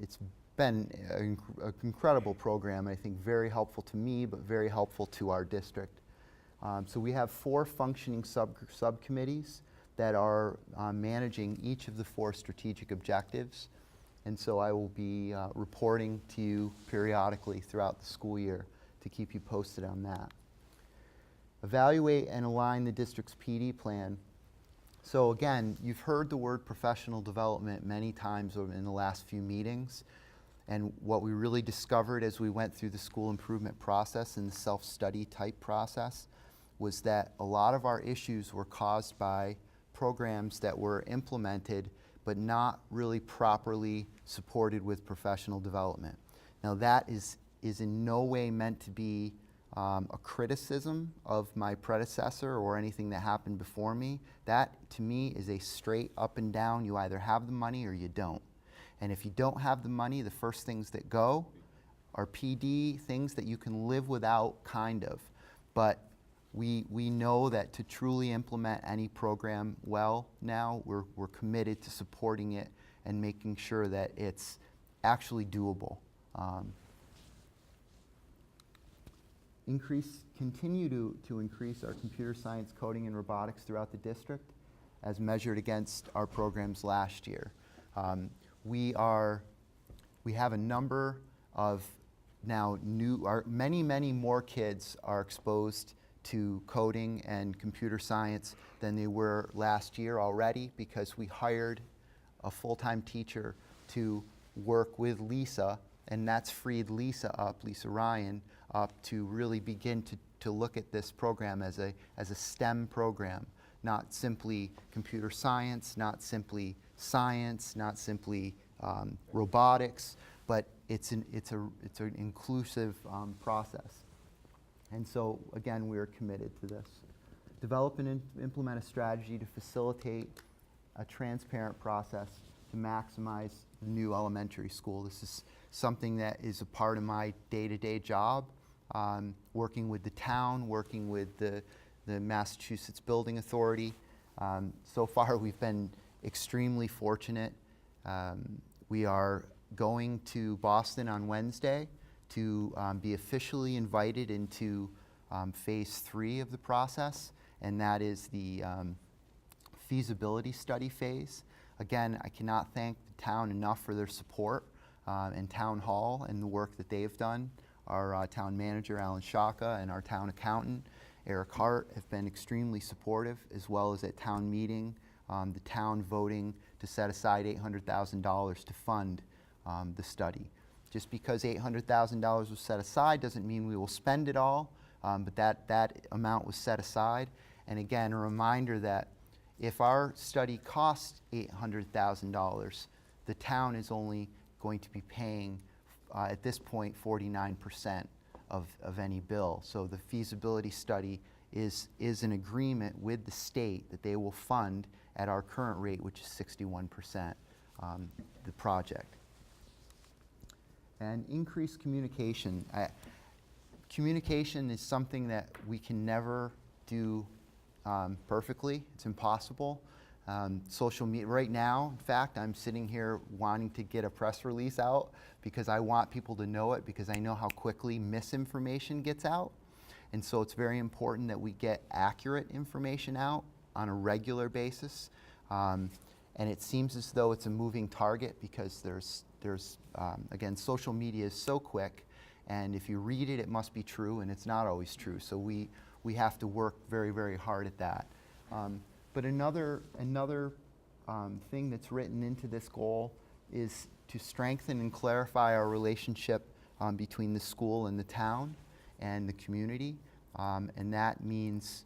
Speaker 3: it's been an incredible program, I think very helpful to me, but very helpful to our district. So we have 4 functioning subcommittees that are managing each of the 4 strategic objectives. And so I will be reporting to you periodically throughout the school year to keep you posted on that. Evaluate and align the district's PD plan. So again, you've heard the word professional development many times in the last few meetings. And what we really discovered as we went through the school improvement process and the self-study type process was that a lot of our issues were caused by programs that were implemented but not really properly supported with professional development. Now that is in no way meant to be a criticism of my predecessor or anything that happened before me. That to me is a straight up and down, you either have the money or you don't. And if you don't have the money, the first things that go are PD, things that you can live without, kind of. But we know that to truly implement any program well now, we're committed to supporting it and making sure that it's actually doable. Continue to increase our computer science, coding, and robotics throughout the district as measured against our programs last year. We have a number of now many more kids are exposed to coding and computer science than they were last year already, because we hired a full-time teacher to work with Lisa, and that's freed Lisa Ryan up to really begin to look at this program as a STEM program, not simply computer science, not simply science, not simply robotics, but it's an inclusive process. And so again, we are committed to this. Develop and implement a strategy to facilitate a transparent process to maximize the new elementary school. This is something that is a part of my day-to-day job, working with the town, working with the Massachusetts Building Authority. So far, we've been extremely fortunate. We are going to Boston on Wednesday to be officially invited into phase 3 of the process, and that is the feasibility study phase. Again, I cannot thank the town enough for their support and Town Hall and the work that they've done. Our town manager, Alan Shaka, and our town accountant, Eric Hart, have been extremely supportive, as well as at town meeting, the town voting to set aside $800,000 to fund the study. Just because $800,000 was set aside doesn't mean we will spend it all, but that amount was set aside. And again, a reminder that if our study costs $800,000, the town is only going to be paying, at this point, 49% of any bill. So the feasibility study is an agreement with the state that they will fund at our current rate, which is 61%, the project. And increase communication. Communication is something that we can never do perfectly. It's impossible. Social media, right now, in fact, I'm sitting here wanting to get a press release out because I want people to know it, because I know how quickly misinformation gets out. And so it's very important that we get accurate information out on a regular basis. And it seems as though it's a moving target, because there's again, social media is so quick, and if you read it, it must be true, and it's not always true. So we have to work very, very hard at that. But another thing that's written into this goal is to strengthen and clarify our relationship between the school and the town and the community. And that means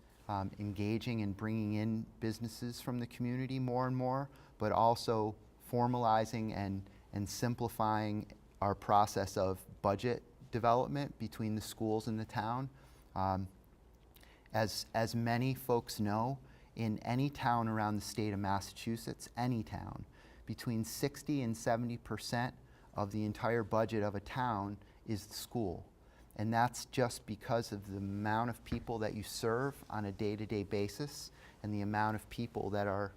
Speaker 3: engaging and bringing in businesses from the community more and more, but also formalizing and simplifying our process of budget development between the schools and the town. As many folks know, in any town around the state of Massachusetts, any town, between 60 and 70% of the entire budget of a town is the school. And that's just because of the amount of people that you serve on a day-to-day basis and the amount of people that are,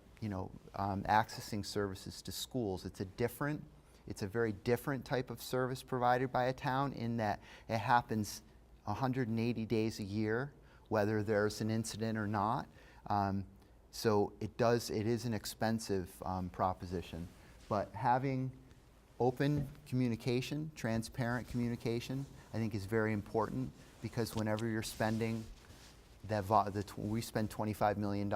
Speaker 3: accessing services to schools. It's a very different type of service provided by a town, in that it happens 180 days a year, whether there's an incident or not. So it is an expensive proposition. But having Open communication, transparent communication, I think is very important, because whenever you're spending we spend $25 million,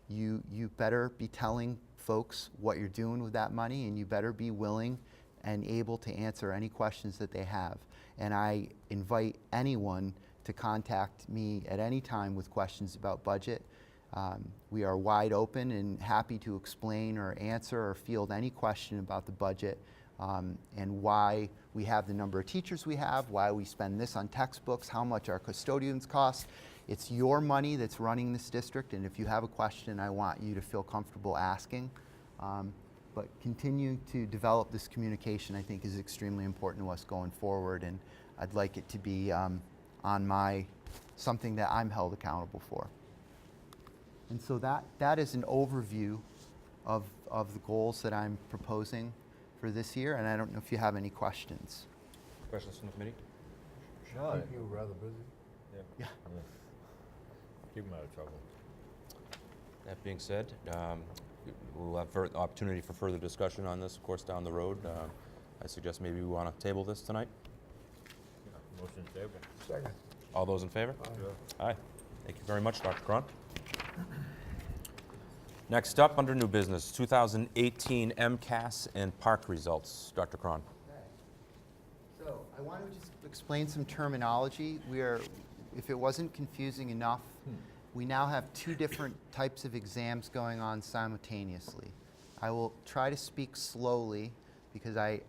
Speaker 3: you better be telling folks what you're doing with that money, and you better be willing and able to answer any questions that they have. And I invite anyone to contact me at any time with questions about budget. We are wide open and happy to explain or answer or field any question about the budget, and why we have the number of teachers we have, why we spend this on textbooks, how much our custodians cost. It's your money that's running this district, and if you have a question, I want you to feel comfortable asking. But continue to develop this communication, I think, is extremely important to us going forward, and I'd like it to be something that I'm held accountable for. And so that is an overview of the goals that I'm proposing for this year, and I don't know if you have any questions.
Speaker 1: Questions from the committee?
Speaker 2: No.
Speaker 16: I think you were rather busy.
Speaker 3: Yeah.
Speaker 2: Keep them out of trouble.
Speaker 1: That being said, we'll have opportunity for further discussion on this, of course, down the road. I suggest maybe we want to table this tonight.
Speaker 2: Motion table.
Speaker 16: Second.
Speaker 1: All those in favor? Aye. Thank you very much, Dr. Cron. Next up, under new business, 2018 MCAS and PARCC results. Dr. Cron.
Speaker 3: So I want to just explain some terminology. If it wasn't confusing enough, we now have two different types of exams going on simultaneously. I will try to speak slowly, because I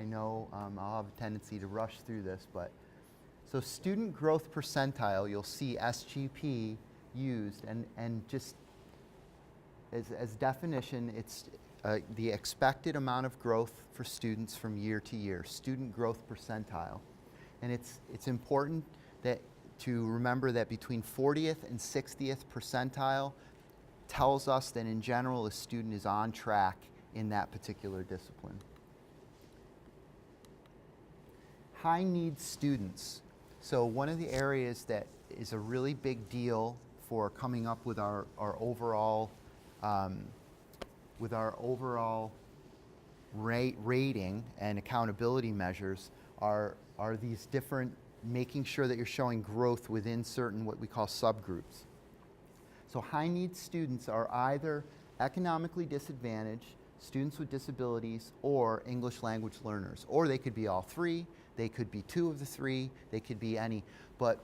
Speaker 3: know I'll have a tendency to rush through this, but so student growth percentile, you'll see SGP used, and just as definition, it's the expected amount of growth for students from year to year, student growth percentile. And it's important to remember that between 40th and 60th percentile tells us that in general a student is on track in that particular discipline. High needs students. So one of the areas that is a really big deal for coming up with our overall rating and accountability measures are these different, making sure that you're showing growth within certain what we call subgroups. So high needs students are either economically disadvantaged, students with disabilities, or English language learners. Or they could be all three, they could be two of the three, they could be any. But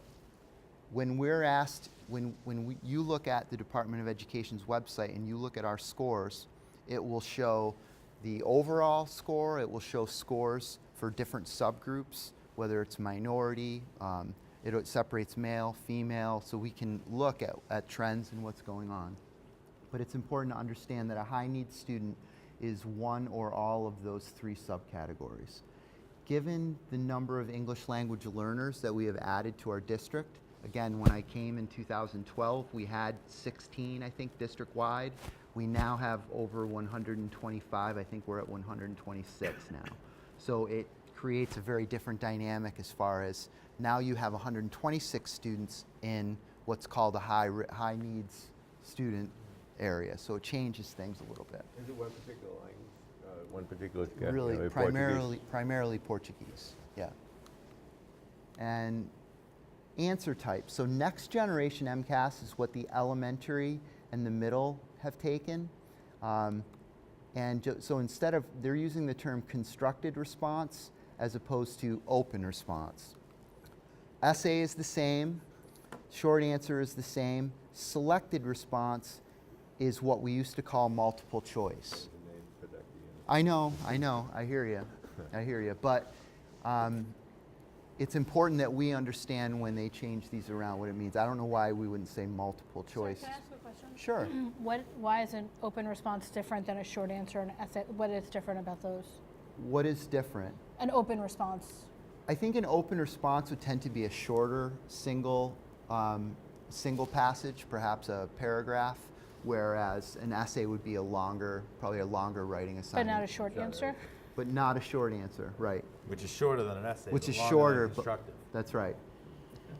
Speaker 3: when we're asked, you look at the Department of Education's website and you look at our scores, it will show the overall score, it will show scores for different subgroups, whether it's minority, it separates male, female, so we can look at trends and what's going on. But it's important to understand that a high needs student is one or all of those three subcategories. Given the number of English language learners that we have added to our district, again, when I came in 2012, we had 16, I think, district-wide. We now have over 125. I think we're at 126 now. So it creates a very different dynamic as far as now you have 126 students in what's called a high needs student area. So it changes things a little bit.
Speaker 2: Is it one particular language? One particular
Speaker 3: Really,
Speaker 2: Portuguese?
Speaker 3: primarily Portuguese, yeah. And answer type. So next generation MCAS is what the elementary and the middle have taken. So instead of, they're using the term constructed response as opposed to open response. Essay is the same, short answer is the same, selected response is what we used to call multiple choice. I know, I hear you, but it's important that we understand when they change these around what it means. I don't know why we wouldn't say multiple choice.
Speaker 14: Sorry, can I ask a question?
Speaker 3: Sure.
Speaker 14: Why is an open response different than a short answer and essay? What is different about those?
Speaker 3: What is different?
Speaker 14: An open response.
Speaker 3: I think an open response would tend to be a shorter single passage, perhaps a paragraph, whereas an essay would be probably a longer writing assignment.
Speaker 14: But not a short answer?
Speaker 3: But not a short answer, right.
Speaker 12: Which is shorter than an essay.
Speaker 3: Which
Speaker 12: but
Speaker 3: is
Speaker 12: longer
Speaker 3: shorter,
Speaker 12: than
Speaker 3: but
Speaker 12: constructive.
Speaker 3: that's right.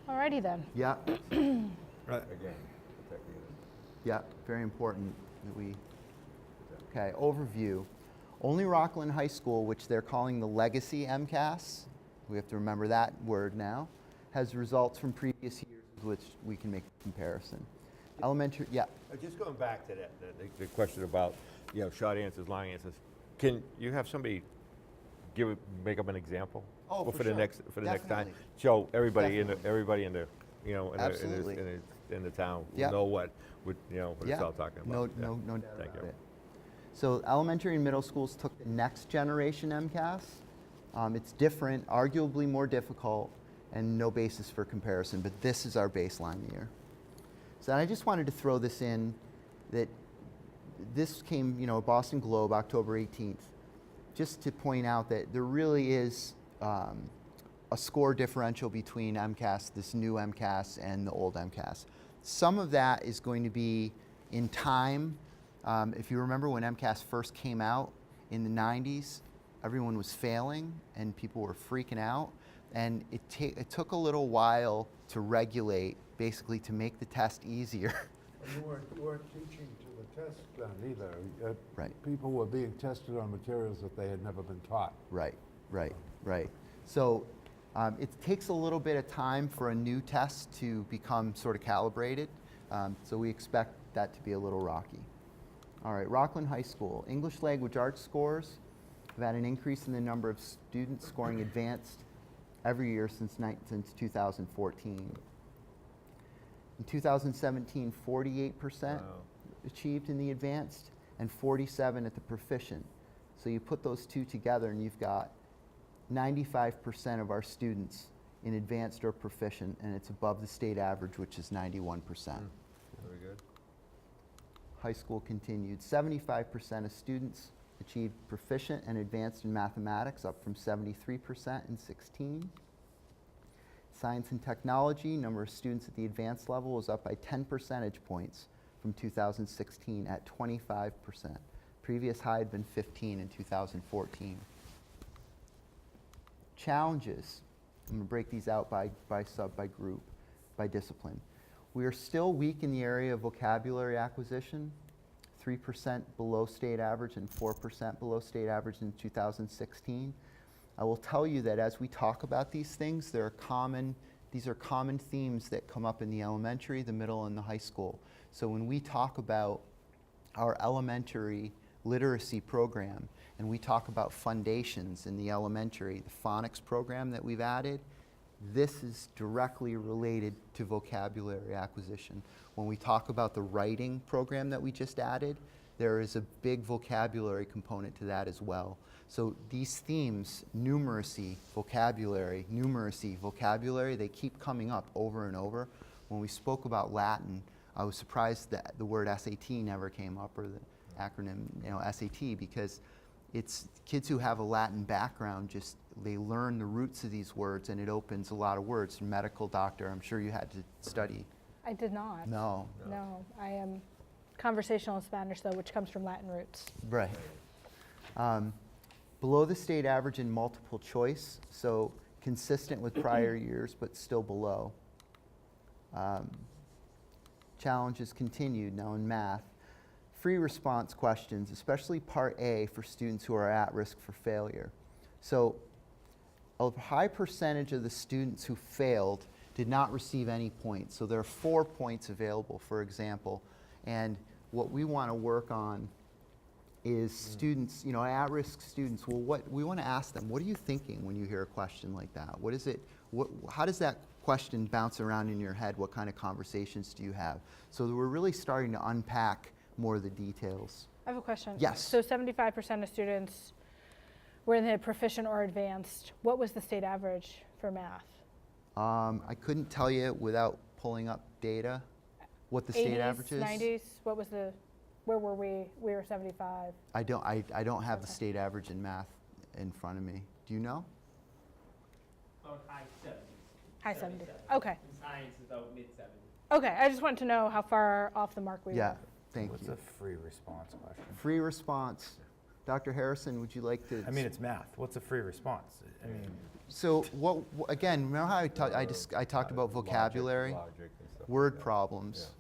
Speaker 14: Alrighty then.
Speaker 3: Yeah.
Speaker 12: Right.
Speaker 2: Again,
Speaker 3: Yeah, very important that we, okay, overview. Only Rockland High School, which they're calling the Legacy MCAS, we have to remember that word now, has results from previous years with which we can make a comparison. Elementary, yeah.
Speaker 2: Just going back to that, the question about, short answers, long answers. Can you have somebody make up an example?
Speaker 3: Oh, for
Speaker 2: the
Speaker 3: sure.
Speaker 2: next next time.
Speaker 3: Definitely.
Speaker 2: So everybody
Speaker 3: Definitely.
Speaker 2: in the
Speaker 3: Absolutely.
Speaker 2: in the town will
Speaker 3: Yep.
Speaker 2: know what it's all talking about.
Speaker 3: No doubt
Speaker 2: Thank
Speaker 3: about
Speaker 2: you.
Speaker 3: it. So elementary and middle schools took the next generation MCAS. It's different, arguably more difficult, and no basis for comparison, but this is our baseline year. So I just wanted to throw this in, that this came, Boston Globe, October 18th, just to point out that there really is a score differential between MCAS, this new MCAS, and the old MCAS. Some of that is going to be in time. If you remember when MCAS first came out in the 90s, everyone was failing and people were freaking out. And it took a little while to regulate, basically to make the test easier.
Speaker 16: You weren't teaching to the test then either.
Speaker 3: Right.
Speaker 16: People were being tested on materials that they had never been taught.
Speaker 3: Right. So it takes a little bit of time for a new test to become sort of calibrated. So we expect that to be a little rocky. All right, Rockland High School. English language arts scores have had an increase in the number of students scoring advanced every year since 2014. In 2017, 48% achieved in the advanced and 47 at the proficient. So you put those two together and you've got 95% of our students in advanced or proficient, and it's above the state average, which is 91%.
Speaker 2: Very good.
Speaker 3: High school continued. 75% of students achieved proficient and advanced in mathematics, up from 73% in 16. Science and technology, number of students at the advanced level was up by 10 percentage points from 2016 at 25%. Previous high had been 15 in 2014. Challenges, I'm going to break these out by group, by discipline. We are still weak in the area of vocabulary acquisition, 3% below state average and 4% below state average in 2016. I will tell you that as we talk about these things, these are common themes that come up in the elementary, the middle, and the high school. So when we talk about our elementary literacy program, and we talk about foundations in the elementary, the phonics program that we've added, this is directly related to vocabulary acquisition. When we talk about the writing program that we just added, there is a big vocabulary component to that as well. So these themes, numeracy, vocabulary, they keep coming up over and over. When we spoke about Latin, I was surprised that the word SAT never came up, or the acronym, SAT, because it's kids who have a Latin background, they learn the roots of these words, and it opens a lot of words. Medical, doctor, I'm sure you had to study.
Speaker 14: I did not.
Speaker 3: No.
Speaker 14: No, I am conversational Spanish, though, which comes from Latin roots.
Speaker 3: Right. Below the state average in multiple choice, so consistent with prior years, but still below. Challenges continued now in math. Free response questions, especially Part A for students who are at risk for failure. So a high percentage of the students who failed did not receive any points. So there are 4 points available, for example. And what we want to work on is students, at-risk students. Well, we want to ask them, what are you thinking when you hear a question like that? What is it? How does that question bounce around in your head? What kind of conversations do you have? So we're really starting to unpack more of the details.
Speaker 14: I have a question.
Speaker 3: Yes.
Speaker 14: So 75% of students were in the proficient or advanced. What was the state average for math?
Speaker 3: I couldn't tell you without pulling up data what the state
Speaker 14: 80s,
Speaker 3: average is.
Speaker 14: 90s? What was where were we? We were 75.
Speaker 3: I don't have the state average in math in front of me. Do you know?
Speaker 4: About high 70s.
Speaker 14: High 70s. Okay.
Speaker 4: In science is about mid 70s.
Speaker 14: Okay, I just wanted to know how far off the mark we
Speaker 3: Yeah,
Speaker 14: were.
Speaker 3: thank
Speaker 12: What's
Speaker 3: you.
Speaker 12: a free response question?
Speaker 3: Free response. Dr. Harrison, would you like to?
Speaker 12: I mean, it's math. What's a free response? I mean,
Speaker 3: So again, remember how I talked about vocabulary,
Speaker 2: Logic and stuff.
Speaker 3: word problems.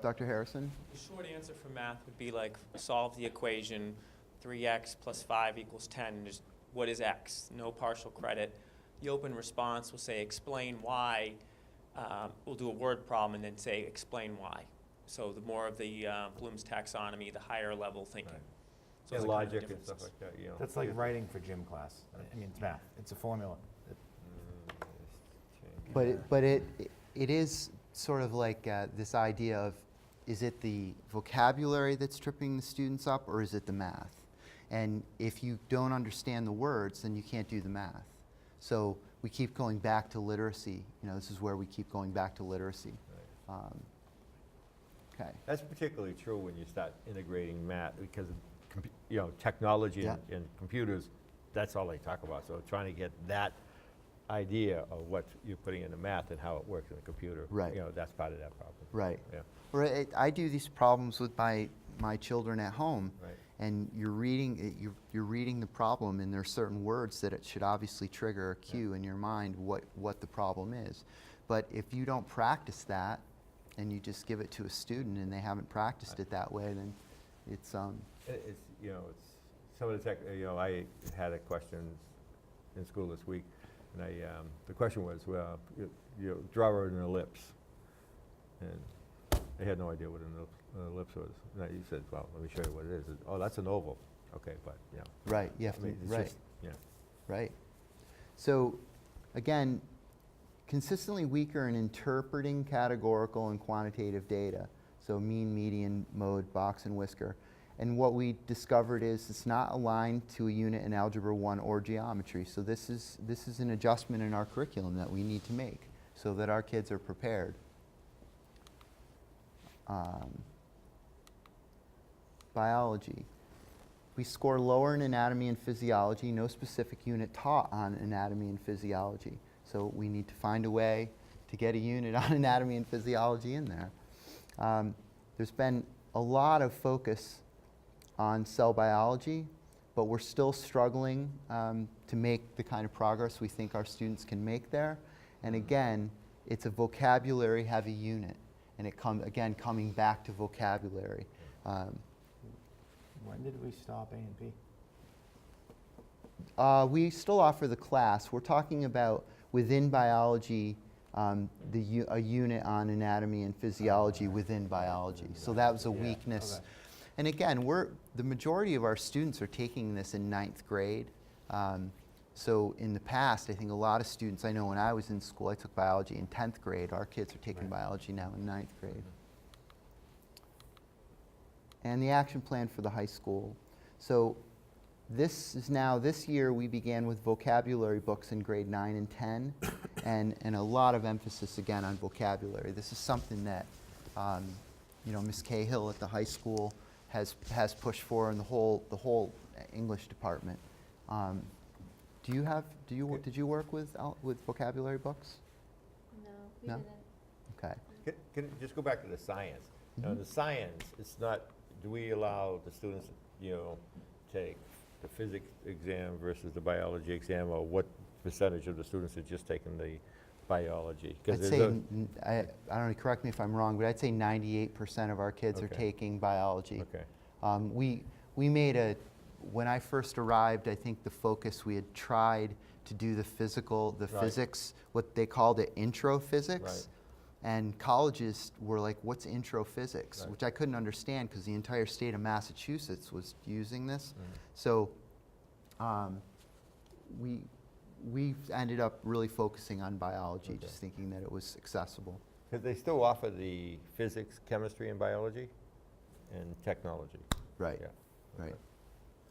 Speaker 3: Dr. Harrison?
Speaker 4: The short answer for math would be like solve the equation 3x plus 5 equals 10, and just what is x? No partial credit. The open response will say explain why. We'll do a word problem and then say explain why. So the more of the Bloom's taxonomy, the higher level thinking.
Speaker 2: Right.
Speaker 4: So
Speaker 2: And
Speaker 4: those are kind of
Speaker 2: logic and stuff
Speaker 4: differences.
Speaker 2: like that, you know.
Speaker 12: That's like writing for gym class. I mean, it's math. It's a formula.
Speaker 3: But it is sort of like this idea of, is it the vocabulary that's tripping the students up, or is it the math? And if you don't understand the words, then you can't do the math. So we keep going back to literacy. You know, this is where we keep going back to literacy. Okay.
Speaker 2: That's particularly true when you start integrating math, because you know, technology and computers, that's all they talk about. So trying to get that idea of what you're putting into math and how it works in a computer,
Speaker 3: Right.
Speaker 2: you know, that's part of that problem.
Speaker 3: Right.
Speaker 2: Yeah.
Speaker 3: Or I do these problems with my children at home,
Speaker 2: Right.
Speaker 3: and you're reading the problem, and there are certain words that it should obviously trigger a cue in your mind what the problem is. But if you don't practice that, and you just give it to a student and they haven't practiced it that way, then it's
Speaker 2: It's, you know, it's some of the tech, you know, I had a question in school this week, and the question was, well, you draw an ellipse, and they had no idea what an ellipse was. And he said, well, let me show you what it is. Oh, that's an oval. Okay, but, yeah.
Speaker 3: right. You have
Speaker 2: I mean,
Speaker 3: to,
Speaker 2: it's
Speaker 3: right.
Speaker 2: just, yeah.
Speaker 3: Right. So, again, consistently weaker in interpreting categorical and quantitative data. So mean, median, mode, box, and whisker. And what we discovered is it's not aligned to a unit in Algebra 1 or geometry. So this is an adjustment in our curriculum that we need to make so that our kids are prepared. Biology. We score lower in anatomy and physiology, no specific unit taught on anatomy and physiology. So we need to find a way to get a unit on anatomy and physiology in there. There's been a lot of focus on cell biology, but we're still struggling to make the kind of progress we think our students can make there. And again, it's a vocabulary heavy unit, and it coming back to vocabulary.
Speaker 12: When did we stop A and P?
Speaker 3: We still offer the class. We're talking about within biology, a unit on anatomy and physiology within biology. So that was a weakness.
Speaker 12: Okay.
Speaker 3: And again, the majority of our students are taking this in 9th grade. So in the past, I think a lot of students, I know when I was in school, I took biology in 10th grade. Our kids are taking biology now in 9th grade. And the action plan for the high school. So this year we began with vocabulary books in grade 9 and 10, and a lot of emphasis again on vocabulary. This is something that Ms. Cahill at the high school has pushed for in the whole English department. Did you work with vocabulary books?
Speaker 17: No, we didn't.
Speaker 3: Okay.
Speaker 2: Can just go back to the science. Now, the science, it's not, do we allow the students, take the physics exam versus the biology exam, or what percentage of the students are just taking the biology?
Speaker 3: I'd say, I don't know, correct me if I'm wrong, but I'd say 98% of our kids are taking biology.
Speaker 2: Okay.
Speaker 3: We made when I first arrived, I think the focus, we had tried to do the physics, what they called it intro physics.
Speaker 2: Right.
Speaker 3: And colleges were like, what's intro physics?
Speaker 2: Right.
Speaker 3: Which I couldn't understand because the entire state of Massachusetts was using this. So we ended up really focusing on biology, just thinking that it was accessible.
Speaker 2: Because they still offer the physics, chemistry, and biology, and technology.
Speaker 3: Right,
Speaker 2: Yeah.
Speaker 3: right.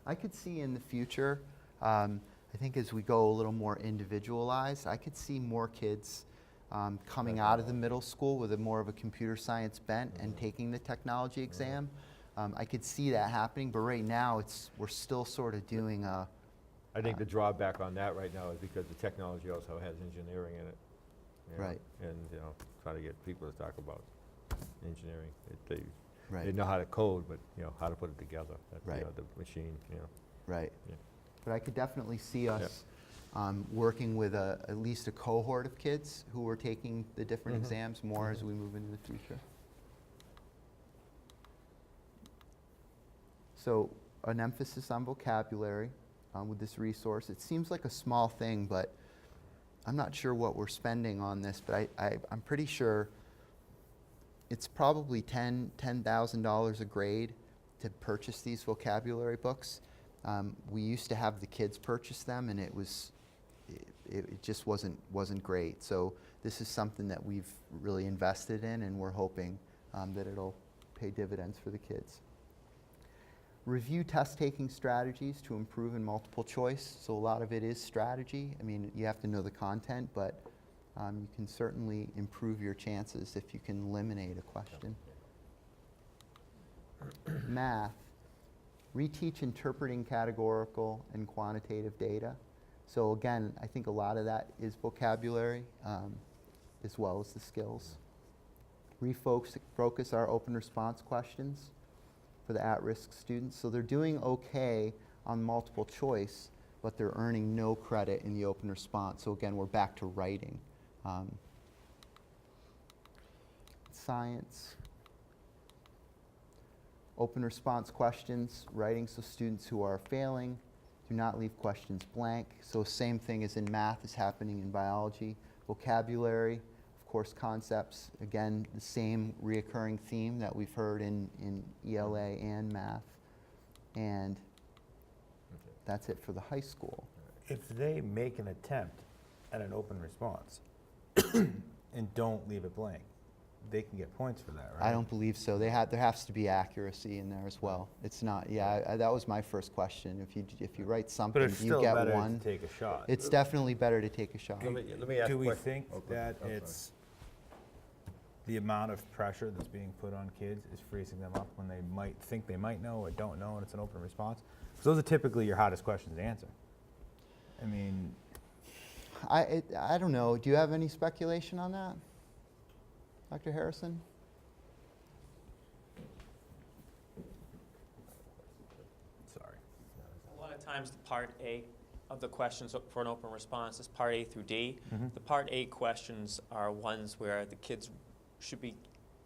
Speaker 3: I could see in the future, I think as we go a little more individualized, I could see more kids coming out of the middle school with more of a computer science bent and taking the technology exam. I could see that happening, but right now we're still sort of doing a...
Speaker 2: I think the drawback on that right now is because the technology also has engineering in it.
Speaker 3: Right.
Speaker 2: And, try to get people to talk about engineering. They
Speaker 3: Right.
Speaker 2: know how to code, but, how to put it together. That's,
Speaker 3: Right.
Speaker 2: The machine,
Speaker 3: Right.
Speaker 2: Yeah.
Speaker 3: But I could definitely see us working with at least a cohort of kids who are taking the different exams more as we move into the future. So an emphasis on vocabulary with this resource. It seems like a small thing, but I'm not sure what we're spending on this, but I'm pretty sure it's probably $10,000 a grade to purchase these vocabulary books. We used to have the kids purchase them, and it just wasn't great. So this is something that we've really invested in, and we're hoping that it'll pay dividends for the kids. Review test-taking strategies to improve in multiple choice. So a lot of it is strategy. I mean, you have to know the content, but you can certainly improve your chances if you can eliminate a question. Math. Reteach interpreting categorical and quantitative data. So again, I think a lot of that is vocabulary as well as the skills. Refocus our open response questions for the at-risk students. So they're doing okay on multiple choice, but they're earning no credit in the open response. So again, we're back to writing. Science. Open response questions, writing, so students who are failing do not leave questions blank. So same thing as in math is happening in biology. Vocabulary, of course, concepts, again, the same reoccurring theme that we've heard in ELA and math. And that's it for the high school.
Speaker 12: If they make an attempt at an open response and don't leave it blank, they can get points for that, right?
Speaker 3: I don't believe so. There has to be accuracy in there as well. It's not. Yeah, that was my first question. If you write something,
Speaker 12: But it's
Speaker 3: you
Speaker 12: still
Speaker 3: get
Speaker 12: better
Speaker 3: one.
Speaker 12: to take a shot.
Speaker 3: It's definitely better to take a shot.
Speaker 2: Let me ask
Speaker 12: Do
Speaker 2: a
Speaker 12: we
Speaker 2: question.
Speaker 12: think
Speaker 2: Okay.
Speaker 12: that
Speaker 2: I'm sorry.
Speaker 12: it's the amount of pressure that's being put on kids is freezing them up when they might think they might know or don't know and it's an open response? Because those are typically your hottest questions to answer. I mean,
Speaker 3: I don't know. Do you have any speculation on that, Dr. Harrison?
Speaker 12: sorry.
Speaker 4: A lot of times the part A of the questions for an open response is part A through D. The part A questions are ones where the kids should be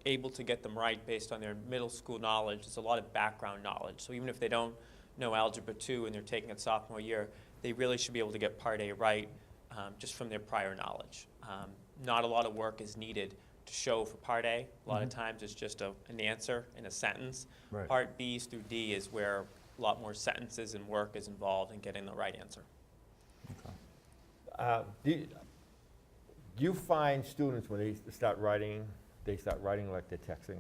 Speaker 4: able to get them right based on their middle school knowledge. There's a lot of background knowledge. So even if they don't know Algebra 2 and they're taking it sophomore year, they really should be able to get part A right just from their prior knowledge. Not a lot of work is needed to show for part A. A lot of times it's just an answer in a sentence.
Speaker 12: Right.
Speaker 4: Part B's through D is where a lot more sentences and work is involved in getting the right answer.
Speaker 2: Do you find students when they start writing like they're texting?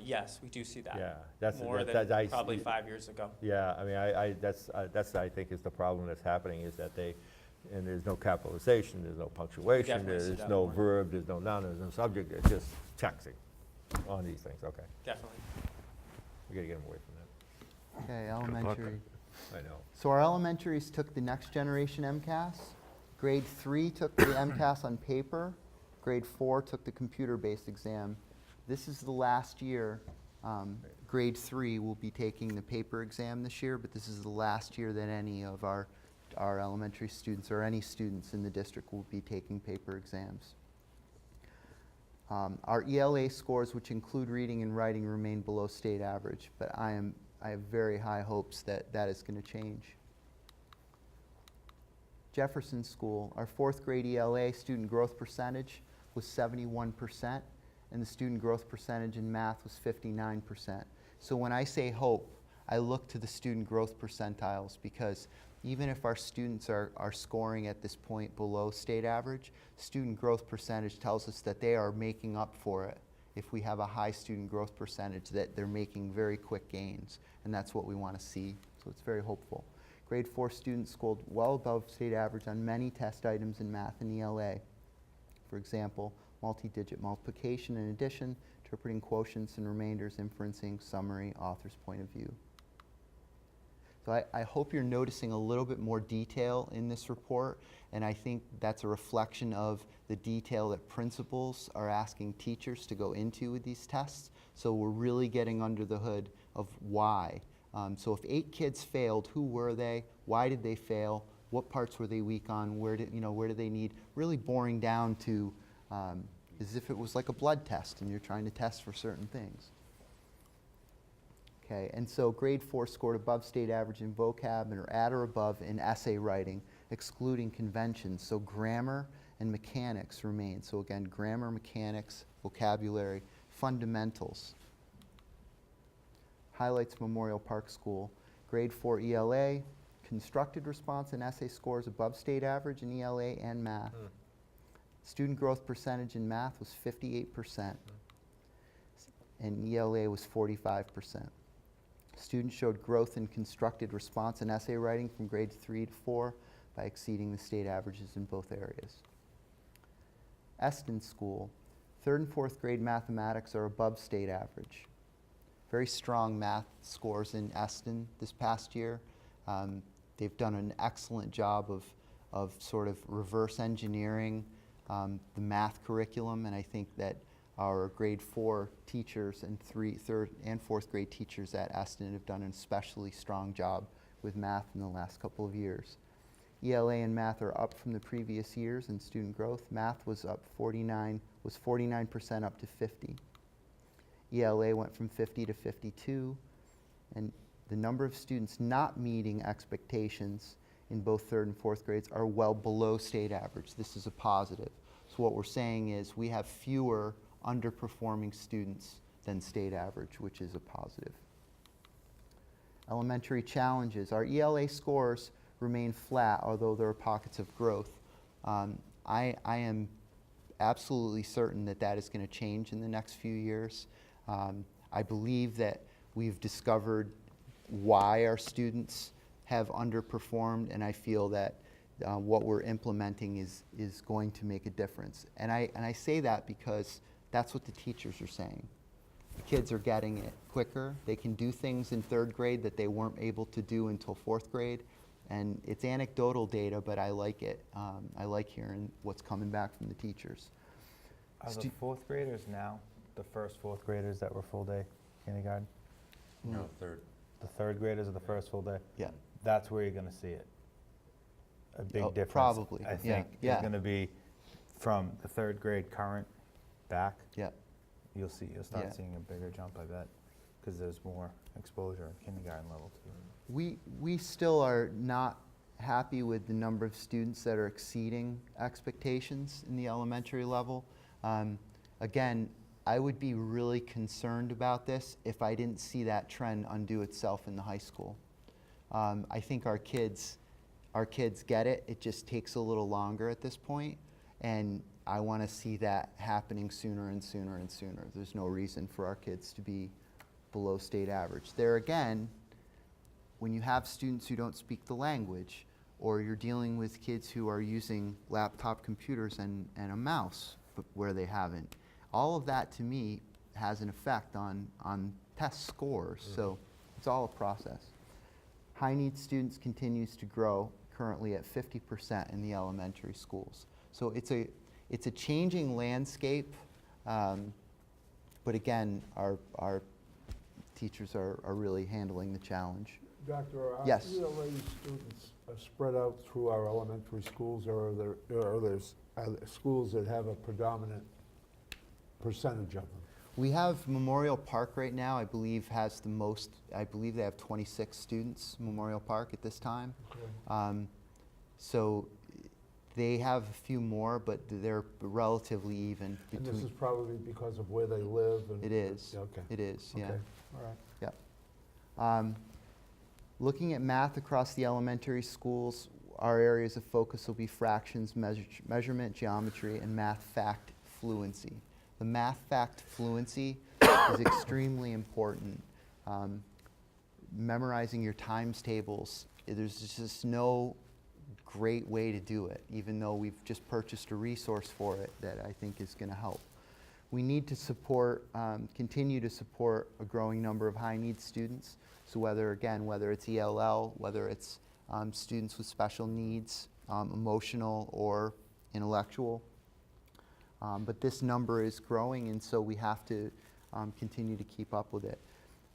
Speaker 4: Yes, we do see that.
Speaker 2: Yeah, that's
Speaker 4: more
Speaker 2: that-
Speaker 4: than
Speaker 2: I
Speaker 4: probably
Speaker 2: see-
Speaker 4: 5 years ago.
Speaker 2: Yeah, I mean, that's I think is the problem that's happening is that and there's no capitalization, there's no punctuation,
Speaker 4: Definitely see
Speaker 2: there's
Speaker 4: that
Speaker 2: no
Speaker 4: more.
Speaker 2: verb, there's no noun, there's no subject, it's just texting on these things, okay.
Speaker 4: Definitely.
Speaker 2: We gotta get them away from that.
Speaker 3: Okay, elementary.
Speaker 2: I know.
Speaker 3: So our elementaries took the next generation MCAS. Grade 3 took the MCAS on paper. Grade 4 took the computer-based exam. This is the last year. Grade 3 will be taking the paper exam this year, but this is the last year that any of our elementary students or any students in the district will be taking paper exams. Our ELA scores, which include reading and writing, remain below state average, but I have very high hopes that that is going to change. Jefferson School, our 4th grade ELA student growth percentage was 71%, and the student growth percentage in math was 59%. So when I say hope, I look to the student growth percentiles because even if our students are scoring at this point below state average, student growth percentage tells us that they are making up for it. If we have a high student growth percentage, that they're making very quick gains, and that's what we want to see. So it's very hopeful. Grade 4 students scored well above state average on many test items in math and ELA. For example, multi-digit multiplication and addition, interpreting quotients and remainders, inferencing, summary, author's point of view. So I hope you're noticing a little bit more detail in this report, and I think that's a reflection of the detail that principals are asking teachers to go into with these tests. So we're really getting under the hood of why. So if 8 kids failed, who were they? Why did they fail? What parts were they weak on? Where do they need? Really boring down to as if it was like a blood test and you're trying to test for certain things. Okay, and so grade 4 scored above state average in vocab and are at or above in essay writing, excluding conventions. So grammar and mechanics remain. So again, grammar, mechanics, vocabulary, fundamentals. Highlights Memorial Park School. Grade 4 ELA, constructed response and essay scores above state average in ELA and math. Student growth percentage in math was 58%, and ELA was 45%. Students showed growth in constructed response and essay writing from grades 3 to 4 by exceeding the state averages in both areas. Eston School, 3rd and 4th grade mathematics are above state average. Very strong math scores in Eston this past year. They've done an excellent job of sort of reverse engineering the math curriculum, and I think that our grade 4 teachers and 3rd and 4th grade teachers at Eston have done an especially strong job with math in the last couple of years. ELA and math are up from the previous years in student growth. Math was up 49% up to 50. ELA went from 50 to 52, and the number of students not meeting expectations in both 3rd and 4th grades are well below state average. This is a positive. So what we're saying is we have fewer underperforming students than state average, which is a positive. Elementary challenges. Our ELA scores remain flat, although there are pockets of growth. I am absolutely certain that that is going to change in the next few years. I believe that we've discovered why our students have underperformed, and I feel that what we're implementing is going to make a difference. And I say that because that's what the teachers are saying. The kids are getting it quicker. They can do things in 3rd grade that they weren't able to do until 4th grade. And it's anecdotal data, but I like it. I like hearing what's coming back from the teachers.
Speaker 12: Are the 4th graders now the first 4th graders that were full day kindergarten?
Speaker 1: No, 3rd.
Speaker 12: The 3rd graders are the first full day?
Speaker 3: Yeah.
Speaker 12: That's where you're going to see it. A big difference.
Speaker 3: Probably.
Speaker 12: I think is going to be from the 3rd grade current back.
Speaker 3: Yeah.
Speaker 12: You'll start seeing a bigger jump, I bet, because there's more exposure at kindergarten level too.
Speaker 3: We still are not happy with the number of students that are exceeding expectations in the elementary level. Again, I would be really concerned about this if I didn't see that trend undo itself in the high school. I think our kids get it. It just takes a little longer at this point, and I want to see that happening sooner and sooner and sooner. There's no reason for our kids to be below state average. There again, when you have students who don't speak the language, or you're dealing with kids who are using laptop computers and a mouse where they haven't, all of that to me has an effect on test scores. So it's all a process. High need students continues to grow, currently at 50% in the elementary schools. So it's a changing landscape, but again, our teachers are really handling the challenge.
Speaker 16: Doctor, are
Speaker 3: Yes.
Speaker 16: ELA students spread out through our elementary schools, or are there schools that have a predominant percentage of them?
Speaker 3: We have Memorial Park right now, I believe, has the most. I believe they have 26 students, Memorial Park, at this time.
Speaker 16: Okay.
Speaker 3: So they have a few more, but they're relatively even.
Speaker 16: And this is probably because of where they live? And
Speaker 3: It is.
Speaker 16: Okay.
Speaker 3: It is, yeah.
Speaker 16: Okay, all right.
Speaker 3: Yep. Looking at math across the elementary schools, our areas of focus will be fractions, measurement, geometry, and math fact fluency. The math fact fluency is extremely important. Memorizing your times tables, there's just no great way to do it, even though we've just purchased a resource for it that I think is going to help. We need to support, continue to support a growing number of high needs students. So whether it's ELL, whether it's students with special needs, emotional or intellectual. But this number is growing, and so we have to continue to keep up with it.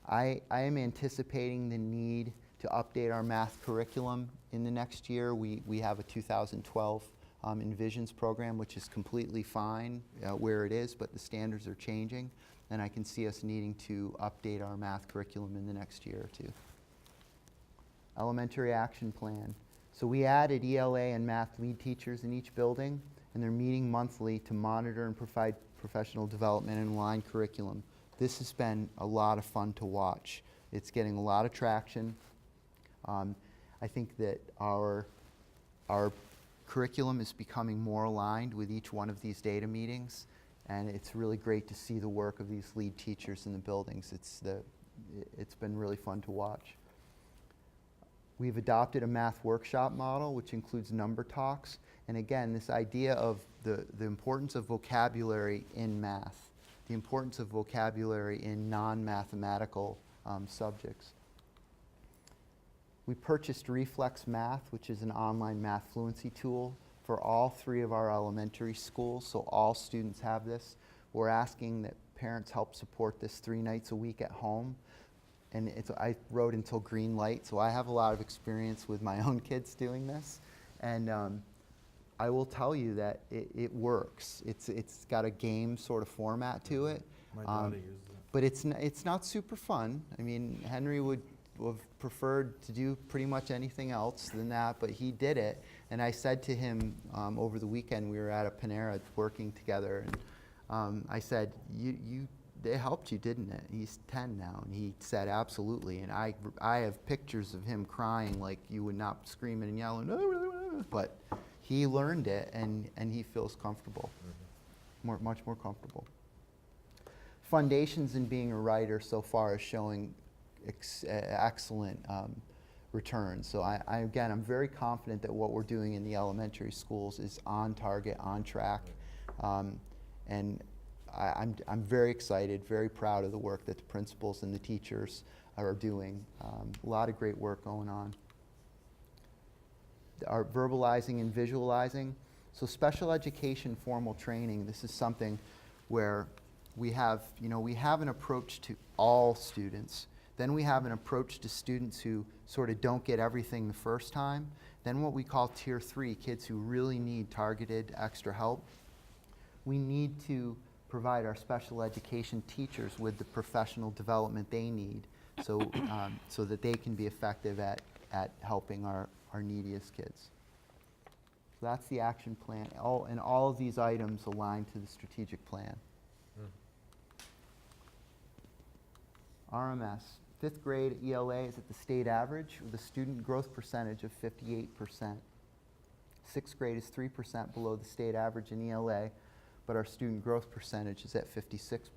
Speaker 3: I am anticipating the need to update our math curriculum in the next year. We have a 2012 Envisions program, which is completely fine where it is, but the standards are changing, and I can see us needing to update our math curriculum in the next year or two. Elementary action plan. So we added ELA and math lead teachers in each building, and they're meeting monthly to monitor and provide professional development and align curriculum. This has been a lot of fun to watch. It's getting a lot of traction. I think that our curriculum is becoming more aligned with each one of these data meetings, and it's really great to see the work of these lead teachers in the buildings. It's been really fun to watch. We've adopted a math workshop model, which includes number talks, and again, this idea of the importance of vocabulary in math, the importance of vocabulary in non-mathematical subjects. We purchased Reflex Math, which is an online math fluency tool for all 3 of our elementary schools, so all students have this. We're asking that parents help support this 3 nights a week at home. And I wrote until green light, so I have a lot of experience with my own kids doing this. And I will tell you that it works. It's got a game sort of format to it.
Speaker 12: My daughter uses it.
Speaker 3: But it's not super fun. I mean, Henry would have preferred to do pretty much anything else than that, but he did it. And I said to him over the weekend, we were at a Panera working together, and I said, it helped you, didn't it? He's 10 now, and he said absolutely. And I have pictures of him crying like you would not, screaming and yelling, but he learned it, and he feels comfortable, much more comfortable. Foundations in being a writer so far is showing excellent returns. So again, I'm very confident that what we're doing in the elementary schools is on target, on track, and I'm very excited, very proud of the work that the principals and the teachers are doing. A lot of great work going on. Our verbalizing and visualizing. So special education formal training, this is something where we have an approach to all students. Then we have an approach to students who sort of don't get everything the first time. Then what we call Tier 3, kids who really need targeted extra help. We need to provide our special education teachers with the professional development they need so that they can be effective at helping our neediest kids. So that's the action plan. And all of these items align to the strategic plan. RMS. 5th grade ELA is at the state average with a student growth percentage of 58%. 6th grade is 3% below the state average in ELA, but our student growth percentage is at 56%.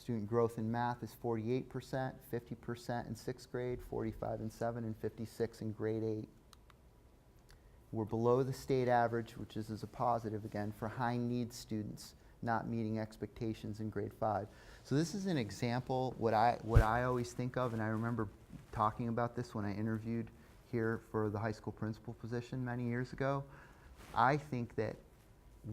Speaker 3: Student growth in math is 48%, 50% in 6th grade, 45 in 7, and 56 in grade 8. We're below the state average, which is a positive again, for high needs students not meeting expectations in grade 5. So this is an example, what I always think of, and I remember talking about this when I interviewed here for the high school principal position many years ago. I think that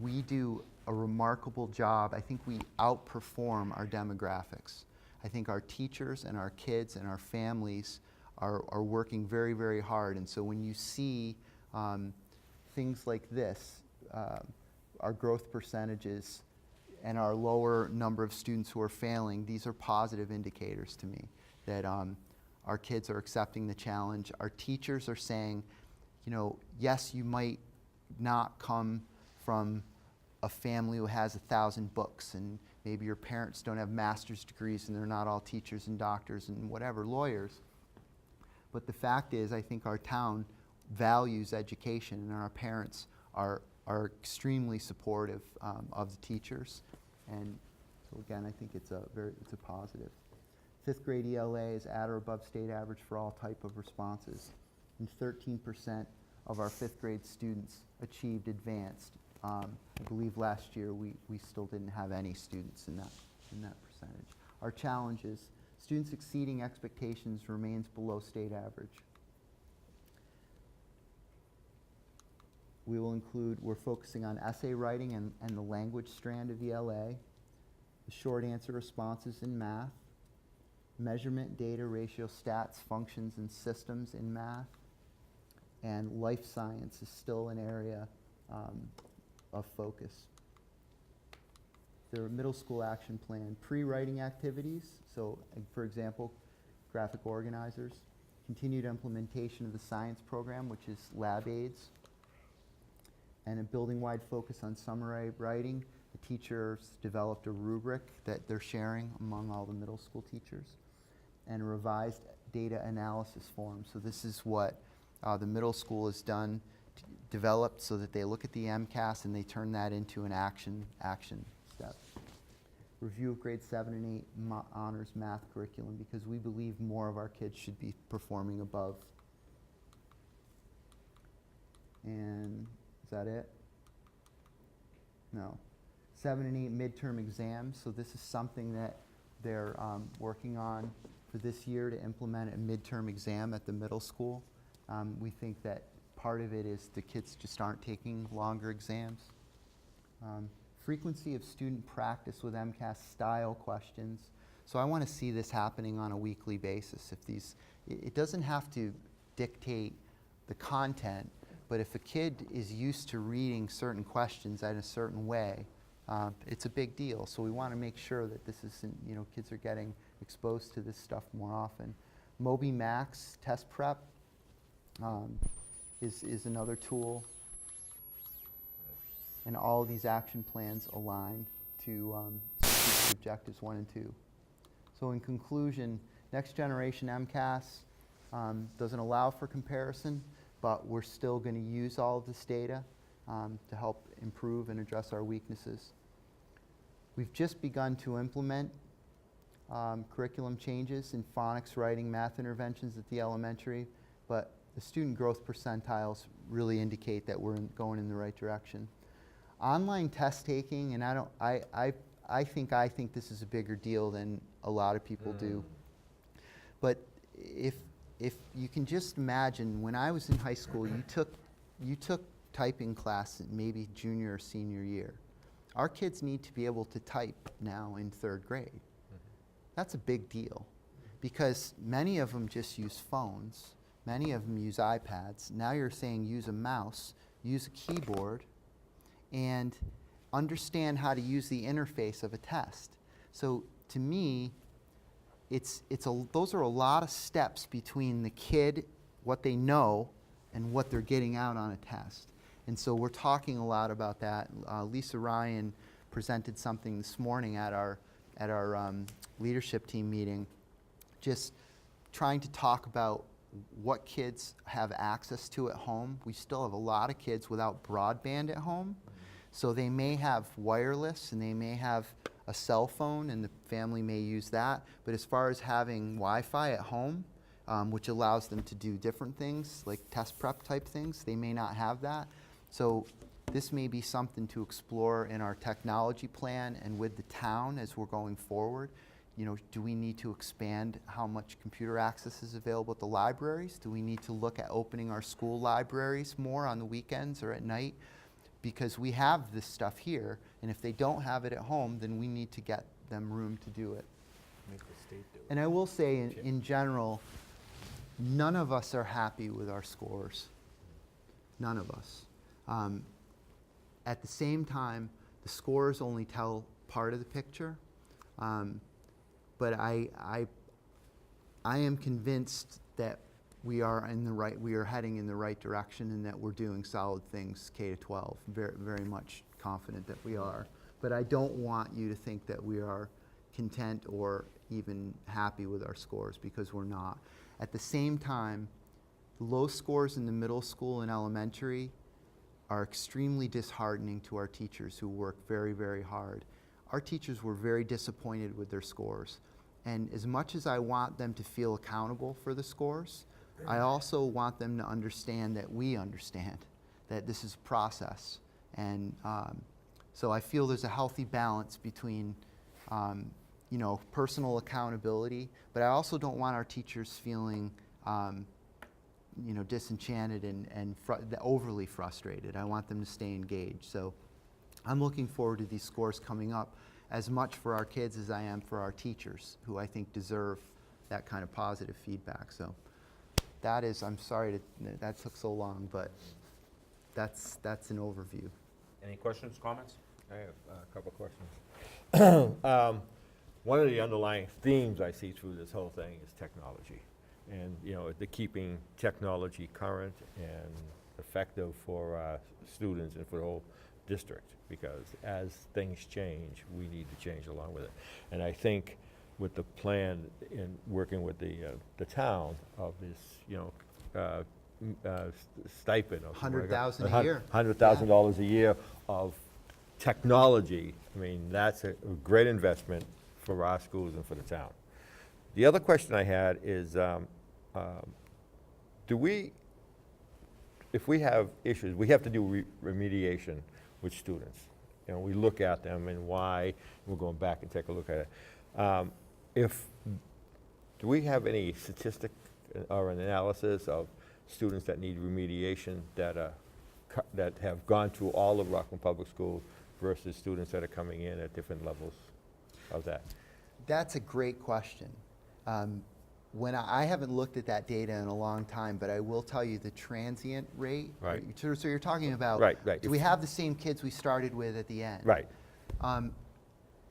Speaker 3: we do a remarkable job. I think we outperform our demographics. I think our teachers and our kids and our families are working very, very hard. And so when you see things like this, our growth percentages and our lower number of students who are failing, these are positive indicators to me that our kids are accepting the challenge. Our teachers are saying, yes, you might not come from a family who has 1,000 books, and maybe your parents don't have master's degrees and they're not all teachers and doctors and whatever, lawyers. But the fact is, I think our town values education, and our parents are extremely supportive of the teachers. And so again, I think it's a positive. 5th grade ELA is at or above state average for all type of responses. And 13% of our 5th grade students achieved advanced. I believe last year we still didn't have any students in that percentage. Our challenges, students exceeding expectations remains below state average. We will include, we're focusing on essay writing and the language strand of ELA, the short answer responses in math, measurement, data, ratio, stats, functions, and systems in math, and life science is still an area of focus. Their middle school action plan, pre-writing activities, so for example, graphic organizers, continued implementation of the science program, which is lab aids, and a building-wide focus on summary writing. The teachers developed a rubric that they're sharing among all the middle school teachers, and a revised data analysis form. So this is what the middle school has done, developed so that they look at the MCAS and they turn that into an action step. Review of grade 7 and 8 honors math curriculum, because we believe more of our kids should be performing above. And is that it? No. 7 and 8 midterm exams. So this is something that they're working on for this year, to implement a midterm exam at the middle school. We think that part of it is the kids just aren't taking longer exams. Frequency of student practice with MCAS style questions. So I want to see this happening on a weekly basis. If these, it doesn't have to dictate the content, but if a kid is used to reading certain questions in a certain way, it's a big deal. So we want to make sure that this isn't, kids are getting exposed to this stuff more often. Moby Max test prep is another tool. And all of these action plans align to objectives 1 and 2. So in conclusion, next generation MCAS doesn't allow for comparison, but we're still going to use all of this data to help improve and address our weaknesses. We've just begun to implement curriculum changes in phonics, writing, math interventions at the elementary, but the student growth percentiles really indicate that we're going in the right direction. Online test taking, and I think this is a bigger deal than a lot of people do. But if you can just imagine, when I was in high school, you took typing class in maybe junior or senior year. Our kids need to be able to type now in 3rd grade. That's a big deal, because many of them just use phones. Many of them use iPads. Now you're saying use a mouse, use a keyboard, and understand how to use the interface of a test. So to me, those are a lot of steps between the kid, what they know, and what they're getting out on a test. And so we're talking a lot about that. Lisa Ryan presented something this morning at our leadership team meeting, just trying to talk about what kids have access to at home. We still have a lot of kids without broadband at home. So they may have wireless and they may have a cell phone and the family may use that. But as far as having Wi-Fi at home, which allows them to do different things like test prep type things, they may not have that. So this may be something to explore in our technology plan and with the town as we're going forward. Do we need to expand how much computer access is available at the libraries? Do we need to look at opening our school libraries more on the weekends or at night? Because we have this stuff here, and if they don't have it at home, then we need to get them room to do it.
Speaker 2: Make the state do it.
Speaker 3: And I will say, in general, none of us are happy with our scores. None of us. At the same time, the scores only tell part of the picture. But I am convinced that we are heading in the right direction, and that we're doing solid things K-12. Very, very much confident that we are. But I don't want you to think that we are content or even happy with our scores, because we're not. At the same time, low scores in the middle school and elementary are extremely disheartening to our teachers who work very, very hard. Our teachers were very disappointed with their scores. And as much as I want them to feel accountable for the scores, I also want them to understand that we understand that this is a process. And so I feel there's a healthy balance between personal accountability, but I also don't want our teachers feeling disenchanted and overly frustrated. I want them to stay engaged. So I'm looking forward to these scores coming up as much for our kids as I am for our teachers, who I think deserve that kind of positive feedback. So that is, I'm sorry that took so long, but that's an overview.
Speaker 1: Any questions, comments?
Speaker 2: I have a couple of questions. One of the underlying themes I see through this whole thing is technology. And, the keeping technology current and effective for students and for the whole district. Because as things change, we need to change along with it. And I think with the plan in working with the town of this, stipend of
Speaker 3: $100,000 a year.
Speaker 2: $100,000 a year of technology, I mean, that's a great investment for our schools and for the town. The other question I had is, if we have issues, we have to do remediation with students. We look at them and why, we're going back and take a look at it. Do we have any statistic or an analysis of students that need remediation that have gone through all of Rockland Public Schools versus students that are coming in at different levels of that?
Speaker 3: That's a great question. When I haven't looked at that data in a long time, but I will tell you the transient rate.
Speaker 2: Right.
Speaker 3: So you're talking about,
Speaker 2: right.
Speaker 3: Do we have the same kids we started with at the end?
Speaker 2: Right.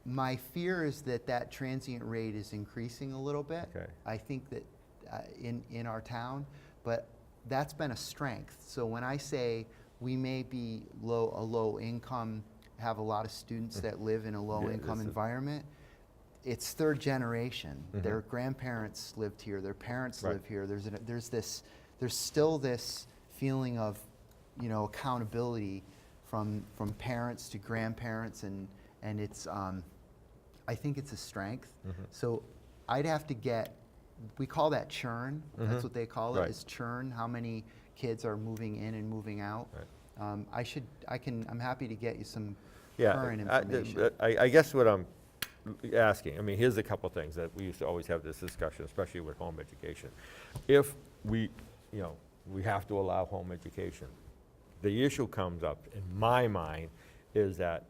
Speaker 3: My fear is that transient rate is increasing a little bit.
Speaker 2: Okay.
Speaker 3: I think that in our town, but that's been a strength. So when I say we may be a low income, have a lot of students that live in a low income environment, it's third generation. Their grandparents lived here, their parents live here. There's still this feeling of, accountability from parents to grandparents, and it's I think it's a strength. So I'd have to get, we call that churn. That's what they call it, is churn. How many kids are moving in and moving out? I'm happy to get you some current information.
Speaker 2: I guess what I'm asking, here's a couple things that we used to always have this discussion, especially with home education. If we have to allow home education, the issue comes up in my mind is that,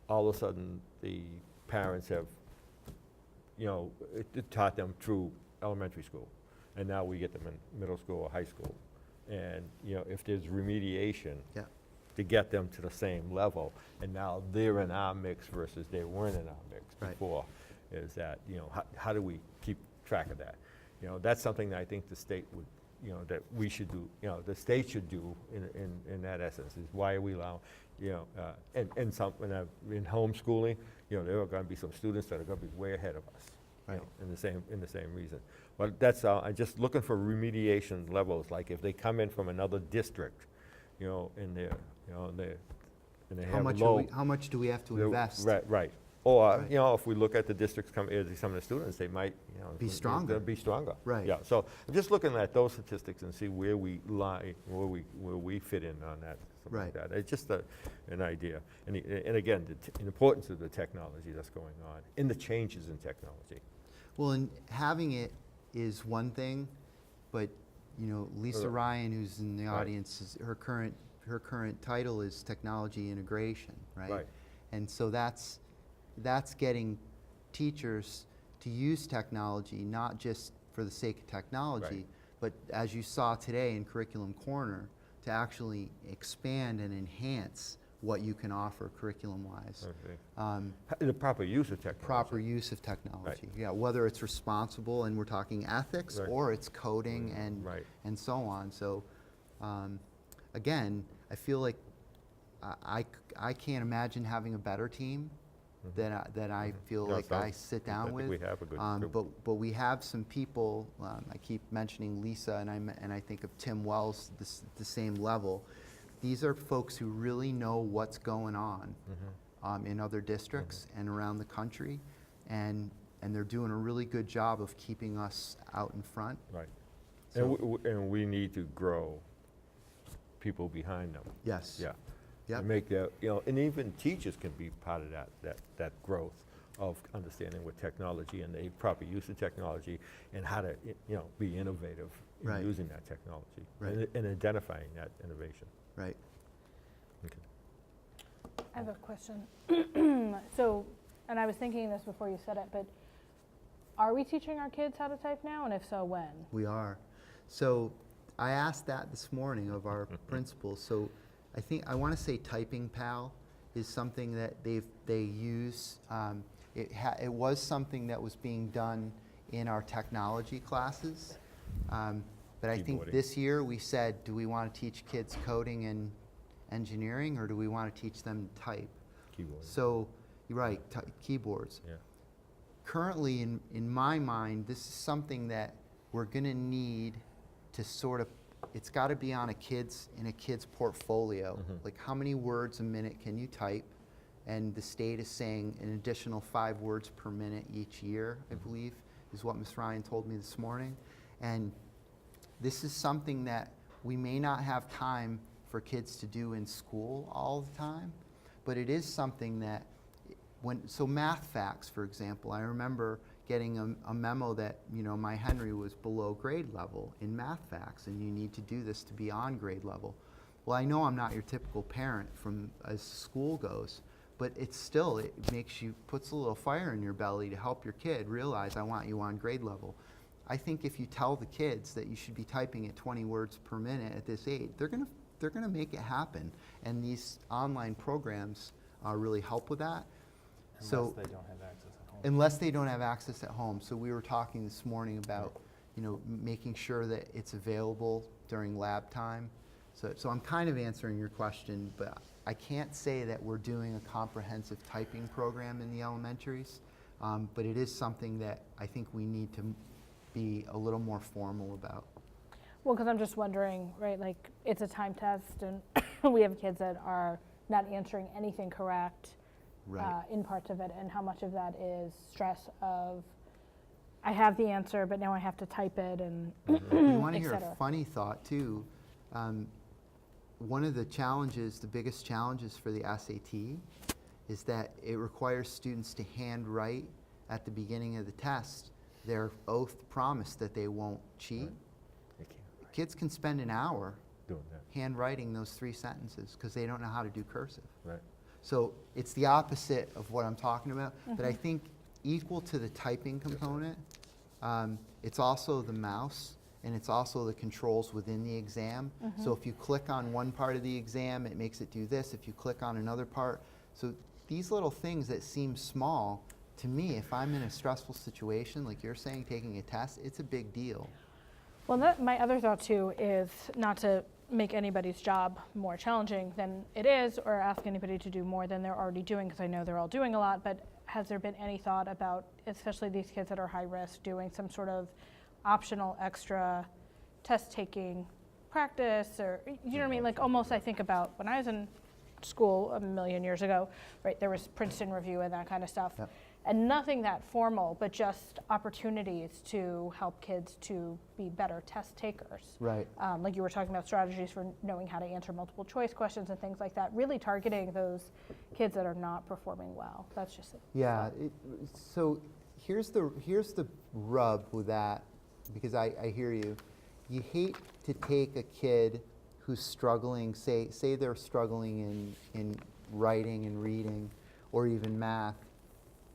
Speaker 2: all of a sudden the parents have, it taught them through elementary school, and now we get them in middle school or high school. And, if there's remediation, to get them to the same level, and now they're in our mix versus they weren't in our mix before, is that, how do we keep track of that? That's something that I think the state would, that we should do, the state should do in that essence, is why are we allowing, in homeschooling, there are going to be some students that are going to be way ahead of us, in the same reason. But that's, I'm just looking for remediation levels, like if they come in from another district, and they have low.
Speaker 3: How much do we have to invest?
Speaker 2: Right. Or, if we look at the districts some of the students, they might,
Speaker 3: be stronger.
Speaker 2: Be stronger.
Speaker 3: Right.
Speaker 2: Yeah, so I'm just looking at those statistics and see where we lie, where we fit in on that, something like that. It's just an idea. And again, the importance of the technology that's going on, and the changes in technology.
Speaker 3: Well, and having it is one thing, but, Lisa Ryan, who's in the audience, her current title is technology integration, right? And so that's getting teachers to use technology, not just for the sake of technology, but as you saw today in Curriculum Corner, to actually expand and enhance what you can offer curriculum-wise.
Speaker 2: The proper use of technology.
Speaker 3: Proper use of technology, whether it's responsible, and we're talking ethics, or it's coding and so on. So again, I feel like I can't imagine having a better team that I feel like I sit down with.
Speaker 2: We have a good group.
Speaker 3: But we have some people. I keep mentioning Lisa, and I think of Tim Wells the same level. These are folks who really know what's going on in other districts and around the country, and they're doing a really good job of keeping us out in front.
Speaker 2: Right.
Speaker 3: So
Speaker 2: and we need to grow people behind them.
Speaker 3: Yes.
Speaker 2: Yeah.
Speaker 3: Yep.
Speaker 2: And make that, and even teachers can be part of that growth of understanding what technology and the proper use of technology, and how to, be innovative in using that technology and identifying that innovation.
Speaker 3: Right.
Speaker 2: Okay.
Speaker 14: I have a question. So, and I was thinking this before you said it, but are we teaching our kids how to type now, and if so, when?
Speaker 3: We are. So I asked that this morning of our principals. So I want to say Typing Pal is something that they use. It was something that was being done in our technology classes. But I think this year we said, do we want to teach kids coding and engineering, or do we want to teach them to type?
Speaker 2: Keyboard.
Speaker 3: So, you're right, keyboards.
Speaker 2: Yeah.
Speaker 3: Currently, in my mind, this is something that we're going to need to sort of, it's got to be on in a kid's portfolio. Like, how many words a minute can you type? And the state is saying an additional 5 words per minute each year, I believe, is what Ms. Ryan told me this morning. And this is something that we may not have time for kids to do in school all the time, but it is something that, so math facts, for example, I remember getting a memo that, my Henry was below grade level in math facts, and you need to do this to be on grade level. Well, I know I'm not your typical parent as school goes, but it puts a little fire in your belly to help your kid realize, I want you on grade level. I think if you tell the kids that you should be typing at 20 words per minute at this age, they're gonna make it happen. And these online programs really help with that.
Speaker 12: Unless they don't have access at home.
Speaker 3: Unless they don't have access at home. So we were talking this morning about, making sure that it's available during lab time. So I'm kind of answering your question, but I can't say that we're doing a comprehensive typing program in the elementaries, but it is something that I think we need to be a little more formal about.
Speaker 14: Well, because I'm just wondering, right, like, it's a time test, and we have kids that are not answering anything correct in parts of it, and how much of that is stress of, I have the answer, but now I have to type it, and
Speaker 3: You want to hear a funny thought, too? One of the biggest challenges for the SAT is that it requires students to handwrite at the beginning of the test their oath promise that they won't cheat. Kids can spend an hour
Speaker 2: doing that,
Speaker 3: handwriting those 3 sentences because they don't know how to do cursive.
Speaker 2: right?
Speaker 3: So it's the opposite of what I'm talking about, but I think equal to the typing component, it's also the mouse, and it's also the controls within the exam. So if you click on one part of the exam, it makes it do this. If you click on another part. So these little things that seem small, to me, if I'm in a stressful situation, like you're saying, taking a test, it's a big deal.
Speaker 14: Well, my other thought, too, is not to make anybody's job more challenging than it is, or ask anybody to do more than they're already doing, because I know they're all doing a lot, but has there been any thought about, especially these kids that are high risk, doing some sort of optional extra test-taking practice, or, you know what I mean? Like, almost I think about when I was in school a million years ago, right, there was Princeton Review and that kind of stuff.
Speaker 3: Yep.
Speaker 14: And nothing that formal, but just opportunities to help kids to be better test takers.
Speaker 3: Right.
Speaker 14: Like you were talking about strategies for knowing how to answer multiple choice questions and things like that, really targeting those kids that are not performing well. That's just it.
Speaker 3: Yeah, so here's the rub with that, because I hear you. You hate to take a kid who's struggling, say they're struggling in writing and reading, or even math,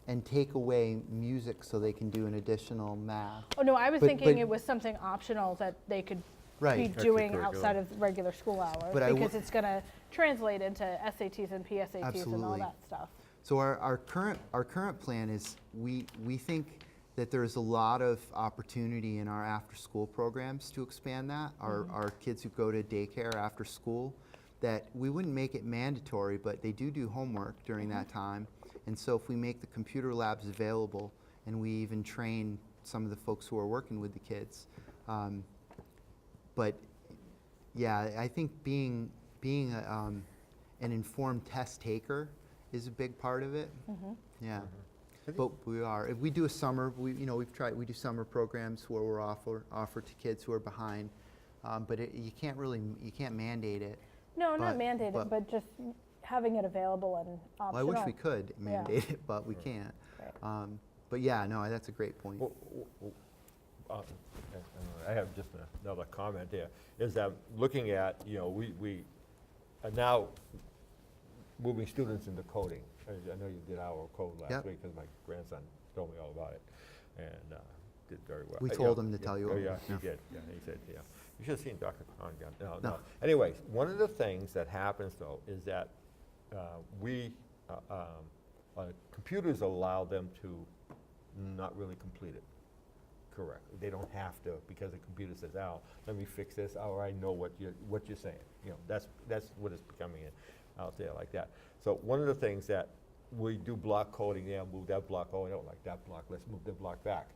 Speaker 3: and take away music so they can do an additional math.
Speaker 14: Oh, no, I was thinking it was something optional that they could be doing outside of regular school hours, because it's going to translate into SATs and PSATs and all that stuff.
Speaker 3: So our current plan is we think that there's a lot of opportunity in our after-school programs to expand that. Our kids who go to daycare after school, that we wouldn't make it mandatory, but they do homework during that time. And so if we make the computer labs available, and we even train some of the folks who are working with the kids. But yeah, I think being an informed test taker is a big part of it. Yeah. But we do a summer, we do summer programs where we're offer to kids who are behind, but you can't mandate it.
Speaker 14: No, not mandate it, but just having it available and optional.
Speaker 3: Well, I wish we could mandate it, but we can't.
Speaker 14: Right.
Speaker 3: But yeah, no, that's a great point.
Speaker 2: I have just another comment there, is that looking at, we are now moving students into coding. I know you did our code last week, because my grandson told me all about it. and did very well.
Speaker 3: We told him to tell you.
Speaker 2: Oh, yeah, he
Speaker 3: Yeah.
Speaker 2: did. Yeah, he said, yeah. You should have seen Dr. Khan. No.
Speaker 3: No.
Speaker 2: Anyways, one of the things that happens, though, is that computers allow them to not really complete it correctly. They don't have to, because the computer says, "Oh, let me fix this." Oh, I know what you're saying. You know, that's what it's becoming out there like that. So one of the things that we do block coding there, move that block. Oh, I don't like that block. Let's move the block back.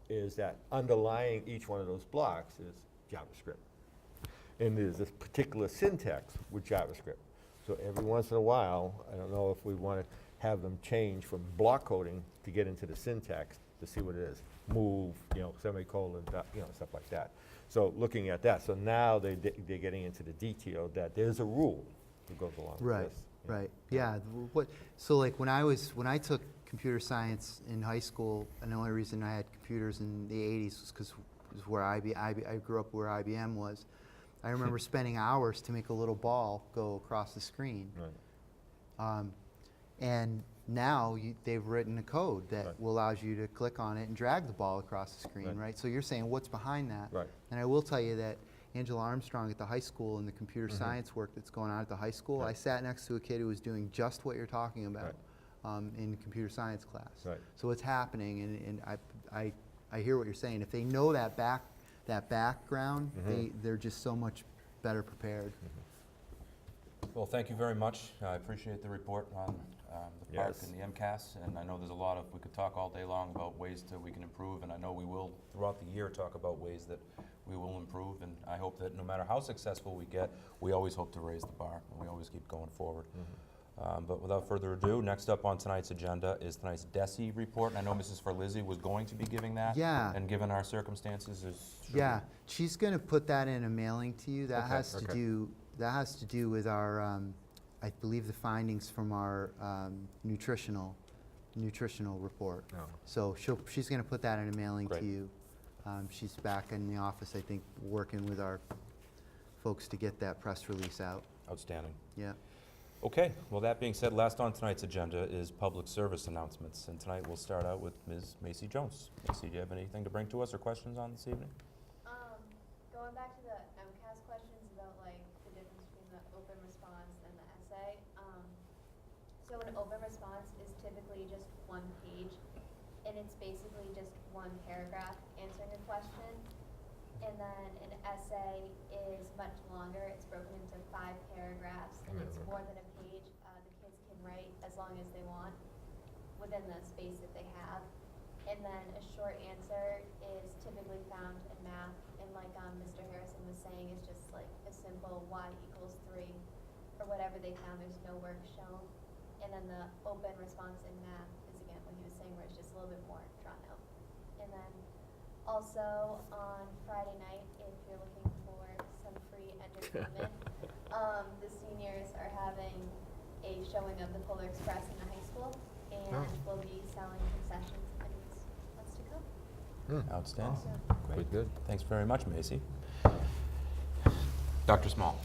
Speaker 2: Is that underlying each one of those blocks is JavaScript, and there's this particular syntax with JavaScript. So every once in a while, I don't know if we want to have them change from block coding to get into the syntax to see what it is. Move, semicolon, stuff like that. So looking at that, so now they're getting into the detail that there's a rule that goes along
Speaker 3: Right,
Speaker 2: with this.
Speaker 3: right. Yeah. So like when I took computer science in high school, and the only reason I had computers in the 80s was because it was where I grew up where IBM was. I remember spending hours to make a little ball go across the screen.
Speaker 2: Right.
Speaker 3: And now they've written a code that allows you to click on it and drag the ball across the screen, right? So you're saying, what's behind that?
Speaker 2: Right.
Speaker 3: And I will tell you that Angela Armstrong at the high school and the computer science work that's going on at the high school, I sat next to a kid who was doing just what you're talking about in computer science class.
Speaker 2: Right.
Speaker 3: So it's happening, and I hear what you're saying. If they know that background, they're just so much better prepared.
Speaker 1: Well, thank you very much. I appreciate the report on the park and the MCAS, and I know there's a lot of, we could talk all day long about ways that we can improve, and I know we will, throughout the year, talk about ways that we will improve, and I hope that no matter how successful we get, we always hope to raise the bar, and we always keep going forward. But without further ado, next up on tonight's agenda is tonight's DESE report, and I know Mrs. Ferlizzi was going to be giving that.
Speaker 3: Yeah.
Speaker 1: And given our circumstances,
Speaker 3: Yeah, she's going to put that in a mailing to you. That has to do with our, I believe, the findings from our nutritional report.
Speaker 2: Oh.
Speaker 3: So she's going to put that in a mailing
Speaker 1: Great.
Speaker 3: to you. She's back in the office, I think, working with our folks to get that press release out.
Speaker 1: Outstanding.
Speaker 3: Yeah.
Speaker 1: Okay, well, that being said, last on tonight's agenda is public service announcements, and tonight we'll start out with Ms. Macy Jones. Macy, do you have anything to bring to us or questions on this evening?
Speaker 17: Going back to the MCAS questions about like the difference between the open response and the essay. So an open response is typically just one page, and it's basically just one paragraph answering a question. And then an essay is much longer. It's broken into 5 paragraphs, and it's more than a page. The kids can write as long as they want within the space that they have. And then a short answer is typically found in math, and like Mr. Harrison was saying, it's just like a simple y equals 3 or whatever they found. There's no work shown. And then the open response in math is again what he was saying, where it's just a little bit more drawn out. And then also on Friday night, if you're looking for some free entertainment, the seniors are having a showing of the Polar Express in the high school, and we'll be selling concessions if anyone wants to come.
Speaker 1: Outstanding.
Speaker 17: So,
Speaker 1: Great. Good. Thanks very much, Macy. Dr. Small.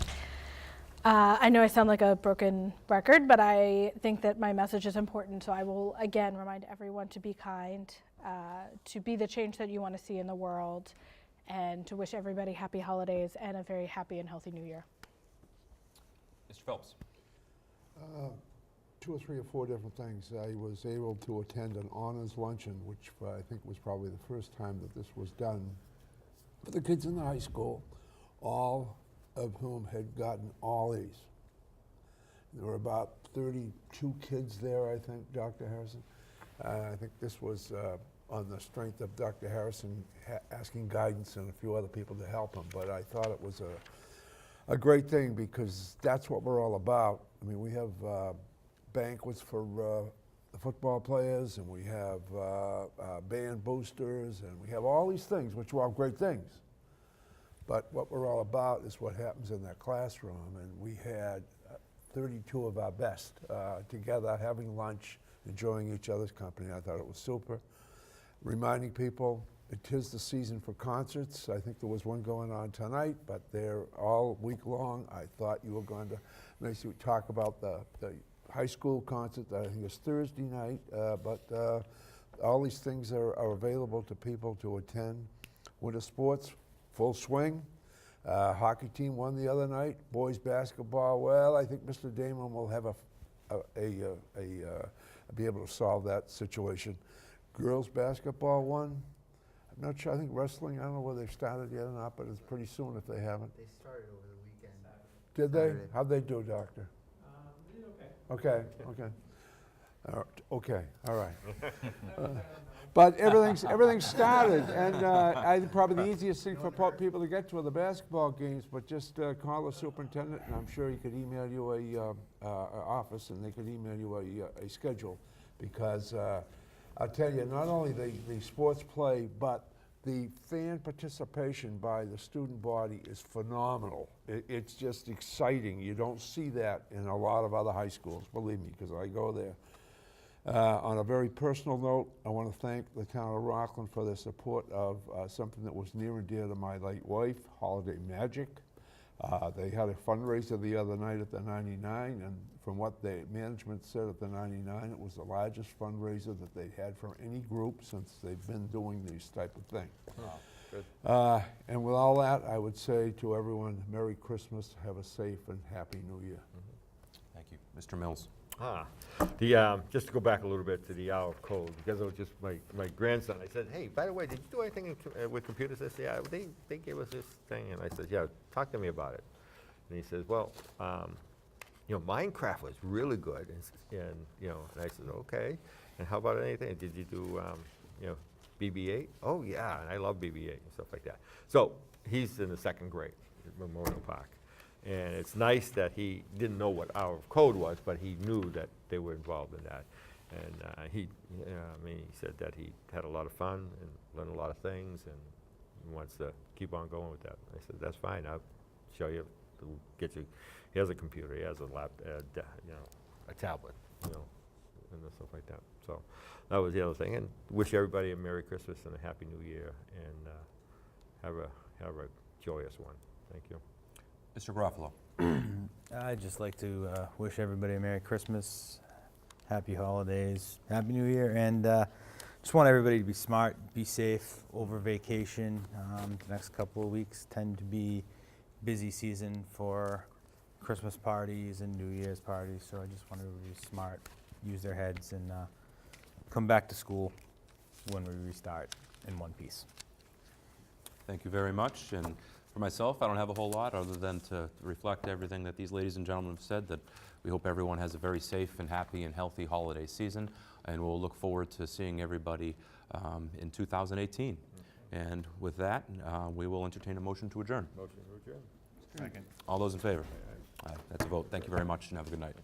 Speaker 14: I know I sound like a broken record, but I think that my message is important, so I will again remind everyone to be kind, to be the change that you want to see in the world, and to wish everybody happy holidays and a very happy and healthy new year.
Speaker 1: Mr. Phelps.
Speaker 16: 2 or 3 or 4 different things. I was able to attend an honors luncheon, which I think was probably the first time that this was done for the kids in the high school, all of whom had gotten all A's. There were about 32 kids there, I think, Dr. Harrison. I think this was on the strength of Dr. Harrison asking guidance and a few other people to help him, but I thought it was a great thing because that's what we're all about. I mean, we have banquets for the football players, and we have band boosters, and we have all these things, which are all great things. But what we're all about is what happens in that classroom, and we had 32 of our best together having lunch, enjoying each other's company. I thought it was super. Reminding people, it is the season for concerts. I think there was one going on tonight, but they're all week long. I thought you were going to Macy talk about the high school concert that I think is Thursday night, but all these things are available to people to attend. Winter sports, full swing. Hockey team won the other night. Boys basketball, well, I think Mr. Damon will have be able to solve that situation. Girls basketball won. I'm not sure, I think wrestling, I don't know whether they've started yet or not, but it's pretty soon if they haven't.
Speaker 3: They started over the weekend.
Speaker 16: Did they?
Speaker 3: Saturday.
Speaker 16: How'd they do, Doctor?
Speaker 4: They did okay.
Speaker 16: Okay, okay, all right. But everything started, and I think probably the easiest thing for people to get to are the basketball games, but just call the superintendent, and I'm sure he could email you a office, and they could email you a schedule, because I'll tell you, not only the sports play, but the fan participation by the student body is phenomenal. It's just exciting. You don't see that in a lot of other high schools, believe me, because I go there. On a very personal note, I want to thank the town of Rockland for their support of something that was near and dear to my late wife, Holiday Magic. They had a fundraiser the other night at the 99, and from what the management said at the 99, it was the largest fundraiser that they'd had for any group since they've been doing these type of things.
Speaker 2: Wow, good.
Speaker 16: And with all that, I would say to everyone, Merry Christmas, have a safe and Happy New Year.
Speaker 1: Thank you. Mr. Mills.
Speaker 2: Just to go back a little bit to the hour of code, because it was just my grandson. I said, hey, by the way, did you do anything with computers? I said, yeah, they gave us this thing. And I said, yeah, talk to me about it. And he says, well, Minecraft was really good. And I said, okay. And how about anything? Did you do, BB-8? Oh, yeah, and I love BB-8 and stuff like that. So he's in the second grade at Memorial Park. And it's nice that he didn't know what hour of code was, but he knew that they were involved in that. And he said that he had a lot of fun and learned a lot of things, and he wants to keep on going with that. I said, that's fine. I'll show you. Get you. He has a computer. He has a a tablet, and stuff like that. So that was the other thing. And wish everybody a Merry Christmas and a Happy New Year, and have a joyous one. Thank you.
Speaker 1: Mr. Garofalo.
Speaker 12: I'd just like to wish everybody a Merry Christmas, Happy Holidays, Happy New Year, and just want everybody to be smart, be safe over vacation. The next couple of weeks tend to be busy season for Christmas parties and New Year's parties, so I just want everybody to be smart, use their heads, and come back to school when we restart in one piece.
Speaker 1: Thank you very much. And for myself, I don't have a whole lot other than to reflect everything that these ladies and gentlemen have said, that we hope everyone has a very safe and happy and healthy holiday season, and we'll look forward to seeing everybody in 2018. And with that, we will entertain a motion to adjourn.
Speaker 2: Motion to adjourn.
Speaker 12: Second.
Speaker 1: All those in favor? Aye. That's a vote. Thank you very much, and have a good night.